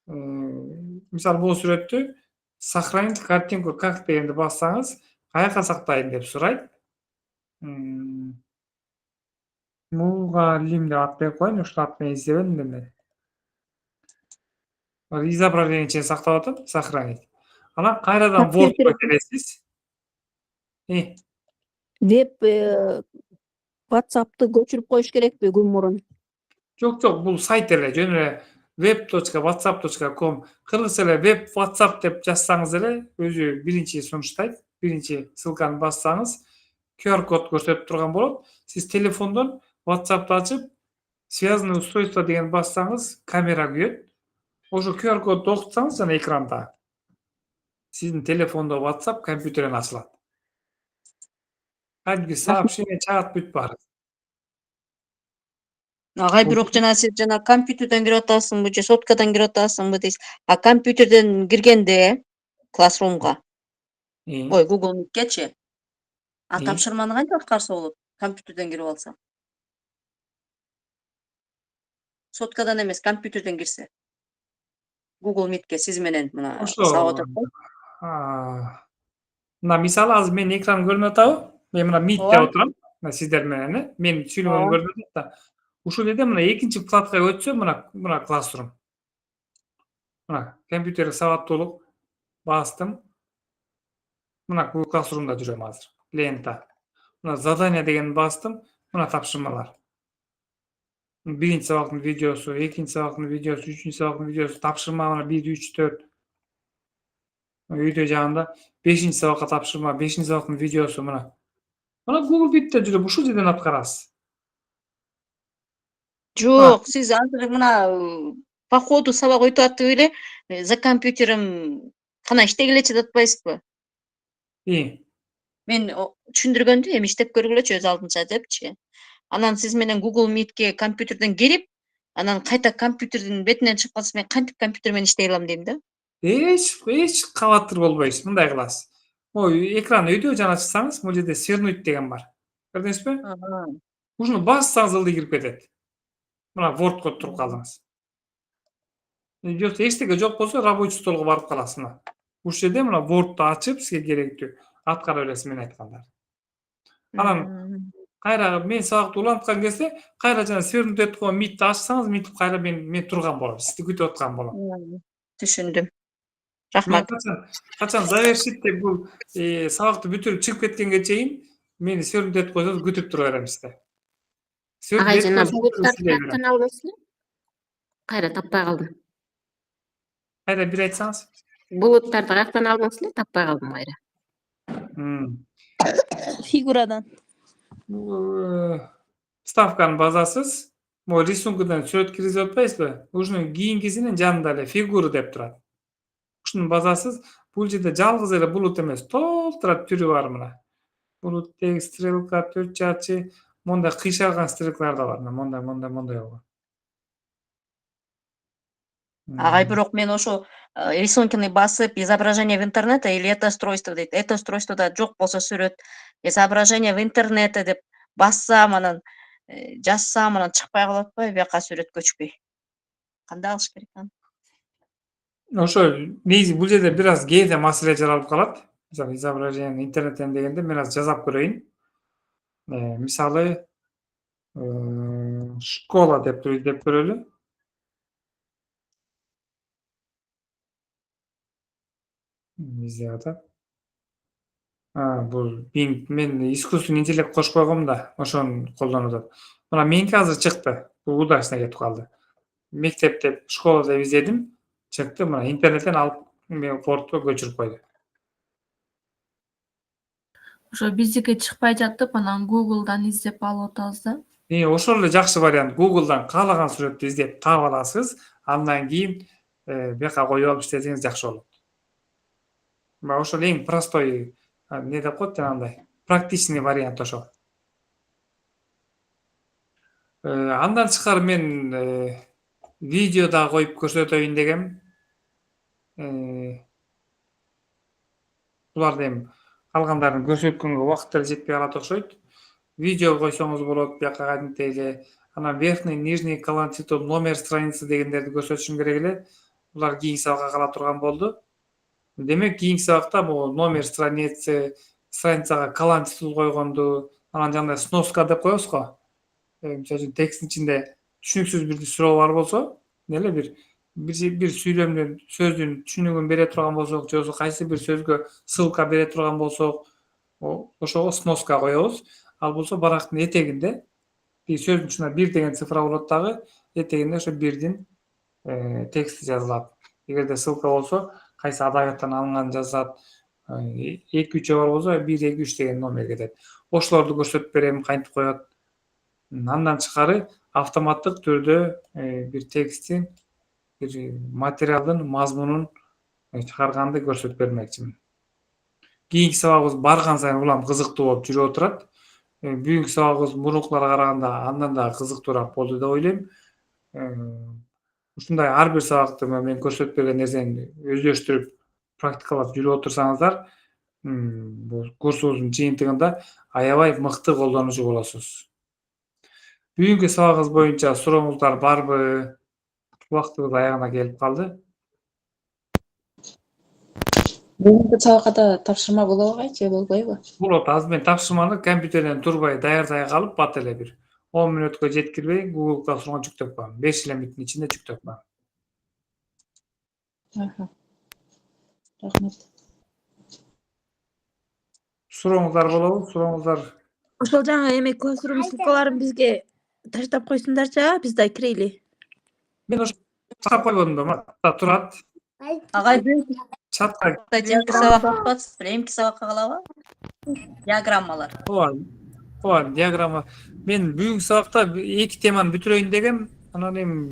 S1: Мисалы, бул сүрөттү сохранить картинку как дегенди бассаңыз, каяка сактайын деп сурайт. Мугалим деп ат берип коеюн, ушул ат менен издебедим да мен. Изображение чейин сактап атат, сохранить. Анан кайрадан Word'го келесиз.
S7: Веб WhatsApp'ты көчүрүп коюш керекпи күн мурун?
S1: Жок, бул сайт эле, жөн эле web.whatsapp.com кыргызча эле веб WhatsApp деп жазсаңыз эле өзү биринчи сунуштайт. Биринчи ссылканы бассаңыз, QR код көрсөтүп турган болот. Сиз телефондон WhatsApp'ты ачып, связанное устройство деген бассаңыз, камера күйөт. Ошо QR кодду окутсаңыз жана экранда, сиздин телефондо WhatsApp компьютерден ачылат. Кадимки сообщение чыгат бүт баары.
S9: Агай, бирок жана сиз компьютерден кирип атасыңбы же соткадан кирип атасыңбы дейсиз. А компьютерден киргенде Classroom'га, ой, Google Meet'кечи, тапшырманы кантип аткарса болот? Компьютерден кирип алса. Соткадан эмес, компьютерден кирсе. Google Meet'ке сиз менен мына сабак жатат.
S1: Мына мисалы азыр менин экраным көрүнүп атабы? Мен мына Meet'те отурам, мына сиздер менен, мен сүйлөгөнүм көрүнүп атат да. Ушул жерде мына экинчи вкладкага өтсөм, мына Classroom. Мына компьютер сабаттуулук бастым. Мына Google Classroom'да жүрөм азыр. Лента. Мына задание дегенди бастым. Мына тапшырмалар. Биринчи сабактын видеосу, экинчи сабактын видеосу, үчүнчү сабактын видеосу, тапшырма мына 1, 3, 4. Үйдө жагында 5-чи сабакка тапшырма, 5-чи сабактын видеосу мына. Мына Google Meet'те жүрүп ушул жерден аткарасыз.
S9: Жок, сиз азыр мына по ходу сабак өтүп атып эле за компьютерим кана иштегеле жатпайсызбы? Мен түшүндүргөндү, эми иштеп көргүлөчү өз алдынча депчи. Анан сиз менен Google Meet'ке компьютерден кирип, анан кайта компьютердин бетинен чыгып калса, мен кантип компьютер менен иштей алам дейм да.
S1: Эч кабаттыр болбойсуз, мындай кыласыз. Ой, экран өйдө жана ачсаңыз, бул жерде свернуть деген бар. Көрдүңүзбү? Ушуну бассаңыз ылдый кирип кетет. Мына Word'го туруп калдыңыз. Жок, эчтеке жок болсо, рабочий столго барып каласыз мына. Ушул жерде мына Word'ду ачып, сизге керектүү аткара бересиз мен айткандарды. Анан кайра мен сабакты уланткан кезде, кайра жана свернуть этип койгон Meet'ти ачсаңыз, Meet кайра мен турган болом, сизди күтүп аткан болом.
S9: Түшүндүм. Рахмат.
S1: Качан завершить деп бул сабакты бүтүрүп чыгып кеткенге чейин мени свернуть этип койсоңуз күтүп тура берем сизди.
S11: Агай, жана булуттарды каяктан алдыңыз эле? Кайра таппай калдым.
S1: Кайра бир айтсаңыз?
S11: Булуттарды каяктан алдыңыз эле? Таппай калдым кайра.
S3: Фигурадан.
S1: Ставканы базасыз, могу рисункадан сүрөт киргизип атпайсызбы? Ушунун кийинкисинин жанында эле фигура деп турат. Ушуну базасыз, бул жерде жалгыз эле булут эмес, толтура түрү бар мына. Булут текст, стрелка, 4 чарчы, мондай кыйшалган стрелкалар да бар. Мондай болгон.
S9: Агай, бирок мен ошо рисунканы басып, изображение в интернете или это устройство дейт. Это устройствода жок болсо сүрөт, изображение в интернете деп бассам, анан жазсам, анан чыкпай калып атпайбы, бияка сүрөт көчпөй. Кандай кылыш керек аны?
S1: Ошо негизи бул жерде бир аз кээде маселе жаралып калат. Мисалы, изображение интернеттен дегенде мен аз жасап көрөйүн. Мисалы, школа деп туруп издеп көрөлү. Издеп атат. Бул мен искусственный интеллект кошуп койгом да, ошону колдонуп атат. Мына меники азыр чыкты. Бул удачно кетип калды. Мектепте, школада издедим, чыкты. Мына интернеттен алып мен портко көчүрүп койду.
S4: Ошо биздики чыкпай жатып, анан Google'дан издеп алып атабыз да.
S1: Ошол эле жакшы вариант. Google'дан каалаган сүрөттү издеп таап аласыз. Андан кийин бияка коюп алып иштесеңиз жакшы болот. Ошол эң простой, не деп коет жанагындай, практичный вариант ошол. Андан тышкары мен видео да коюп көрсөтөйүн дегем. Буларды эми калгандарын көрсөткөнгө убакыт деле жетпей калат окшойт. Видео койсоңуз болот, бияка кадимки эле анан верхний, нижний колончито номер страницы дегендерди көрсөтүшүм керек эле. Булар кийинки сабакка кала турган болду. Демек, кийинки сабакта бул номер страницага колончиту койгонду, анан жандай сноска деп коебуз го. Мисалы үчүн тексттин ичинде түшүнүксүз бир суроо бар болсо, эле бир сүйлөмдүн сөздүн түшүнүгүн бере турган болсок, же болбосо кайсы бир сөзгө ссылка бере турган болсок, ошого сноска коебуз. Ал болсо барактын этегинде сөздүн ичинде 1 деген цифра болот дагы, этегинде ошо 1дин тексти жазылат. Эгерде ссылка болсо, кайсы адабияттан алынган жазылат. 2-3 бар болсо 1-2-3 деген номер кетет. Ошолорду көрсөтүп берем, кантип коет. Андан тышкары автоматтык түрдө бир тексттин, бир материалдын мазмунун чыгарганды көрсөтүп бермекчимин. Кийинки сабагыбыз барган сайын улам кызыктуу болуп жүрүп отурат. Бүгүнкү сабагыбыз мурункуларга караганда андан да кызыктуураак болду деп ойлойм. Ушундай ар бир сабакты мен көрсөтүп берген нерсени өздөштүрүп, практикалап жүрүп отурсаңыздар, бул курсубуздун жыйынтыгында аябай мыкты колдонуучу болосуз. Бүгүнкү сабагыбыз боюнча сурооңуздар барбы? Убактыбыз аягына келип калды.
S6: Бүгүнкү сабакка да тапшырма болобу же болбойбу?
S1: Болот. Азыр мен тапшырманы компьютерден турбай даярдай калып, бат эле бир 10 мүнөткө жеткирбей Google Classroom'га жүктөп коем. 5 эле мүнөттүн ичинде жүктөп коем.
S6: Рахмат.
S1: Сурооңуздар болобу? Сурооңуздар.
S12: Ошол жаңы эме классрум ссылкаларын бизге таштап койсундарчы, биз да кирели.
S1: Мен ошо таштап койбодум да, мына турат.
S9: Агай
S1: Чатка
S9: эмки сабакка калабы? Диаграммалар.
S1: Ооба, диаграмма. Мен бүгүнкү сабакта 2 теманы бүтүрөйүн дегем. Анан эми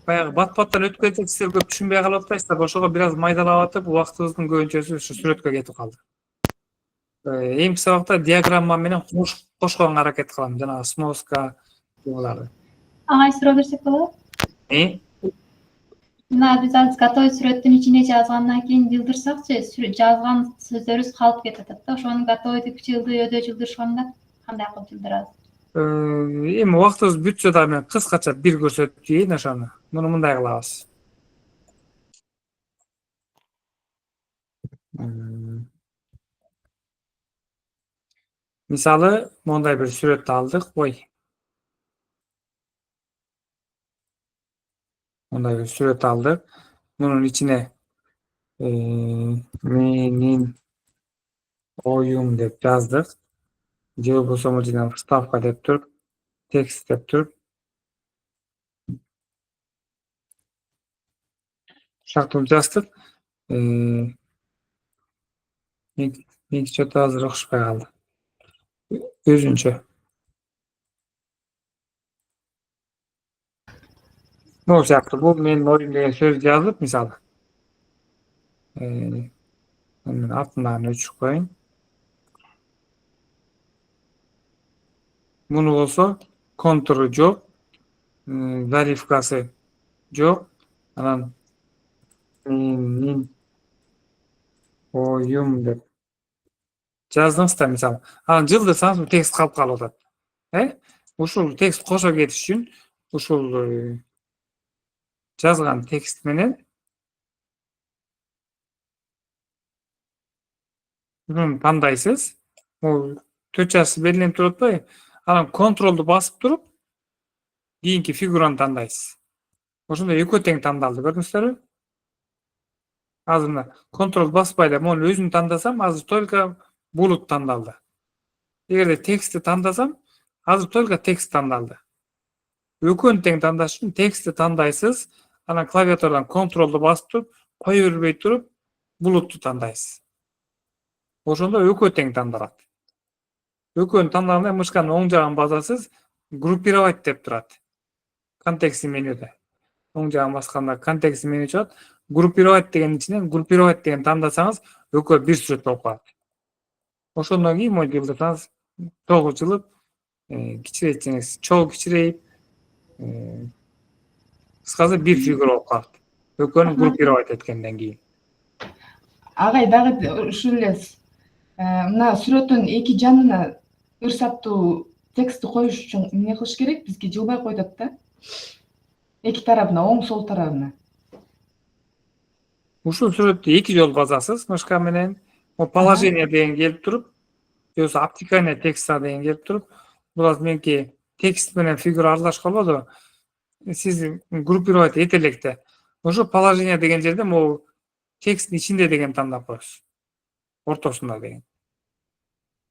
S1: баягы бат-баттан өтүп кетсек, сиздер көп түшүнбөй калып атпайсыздар. Ошого бир аз майдалап атып, убактыбыздын көбүнчөсү ушу сүрөткө кетип калды. Эмки сабакта диаграмма менен кошконго аракет кылам, жанагы сноска буларды.
S10: Агай суроо берсек болобу? Мына биз азыр готовый сүрөттүн ичине жазгандан кийин жылдырсакчы, жазган сөздөрүбүз калып кетип атат да. Ошону готовый жылды, өдө жылдырышканда кандай кылып жылдырабыз?
S1: Эми убактыбыз бүтсө да мен кыскача бир көрсөтүп жибейин ошону. Муну мындай кылабыз. Мисалы, мондай бир сүрөттү алдык. Мондай бир сүрөт алдык. Мунун ичине менин оюм деп жаздык. Же болбосо мына вставка деп туруп, текст деп туруп. Шартып жаздык. Меники чөтө азыр окшошпой калды. Өзүнчө. Могу сыяктуу бул менин оюм деген сөз жазып, мисалы. Мен артынан өчүрүп коеюн. Муну болсо контуру жок, заливкасы жок. Анан менин оюм деп жаздыңыз да, мисалы. Анан жылдырсаңыз бул текст калып калып атат. Ушул текст кошо кетиш үчүн ушул жазган текст менен муну тандайсыз. Бул 4 часы белгиленип турат атпайбы? Анан контролду басып туруп, кийинки фигураны тандайсыз. Ошондо экөө тең тандалды, көрдүңүздөрбү? Азыр мына контрол баспай эле, мону өзүн тандасам, азыр только Bulut tandaldı. Эгерде текстти тандасам, азыр только текст тандалды. Экөөнү тең тандаш үчүн текстти тандайсыз, анан клавиатурадан контролду басып туруп, кое бербей туруп, булутту тандайсыз. Ошондо экөө тең тандалат. Экөөнү тандаганда мышканын оң жагын басасыз, группировать деп турат. Контекстный менюде. Оң жагын басканда контекстный меню чыгат. Группировать дегенин ичинен группировать деген тандасаңыз, экөө бир сүрөт болуп калат. Ошондон кийин моу жылдырсаңыз, чогуу жылып, кичирейтсеңиз чогуу кичирейип, кыскасы бир фигура болуп калат. Экөөнү группировать эткенден кийин.
S13: Агай дагы ушул эле мына сүрөттүн эки жанына ырсаттуу текстти коюш үчүн эмне кылыш керек? Бизге жылбай коёт да. Эки тарабына, оң сол тарабына.
S1: Ушул сүрөттү эки жолу басасыз мышка менен. Положение деген келип туруп, же болбосо обтекание текста деген келип туруп, бул меники текст менен фигура аралашып калбадыбы? Сиз группировать эте электе. Ошо положение деген жерде могу тексттин ичинде деген тандап коесуз. Ортосунда деген.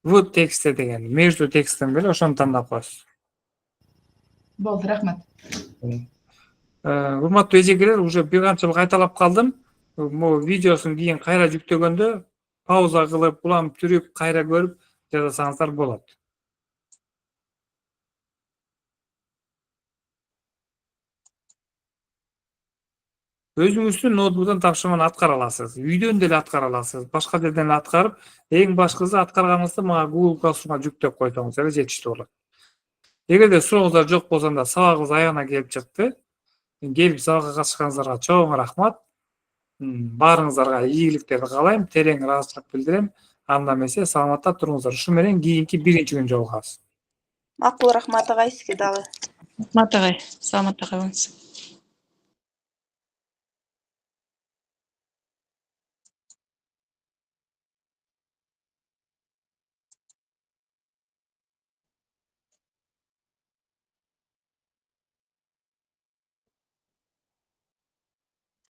S1: В тексте деген, между текстин беле ошону тандап коесуз.
S13: Болду, рахмат.
S1: Урматтуу эжекелер, уже бир канча кайталап калдым. Могу видеосун кийин кайра жүктөгөндө пауза кылып, уламып түрүп, кайра көрүп жазасаңыздар болот. Өзүңүздүн ноутбуктан тапшырманы аткара аласыз, үйдөн деле аткара аласыз, башка жерден аткарып, эң башкысы аткарганыңызды мага Google Classroom'a жүктөп койсоңуз эле жетиштүү болот. Эгерде сурооңуздар жок болсонда сабагыбыз аягына келип чыкты. Келип сабакка катышканыңыздарга чоң рахмат. Баарыңыздарга ийгиликтерди каалайм, терең ыраазычылык билдирем. Анда эмесе саламатта туруңуздар. Ушу менен кийинки биринчи күн жолугабыз.
S12: Макул, рахмат агай, сизге дагы.
S6: Рахмат агай, саламатта калыңыз.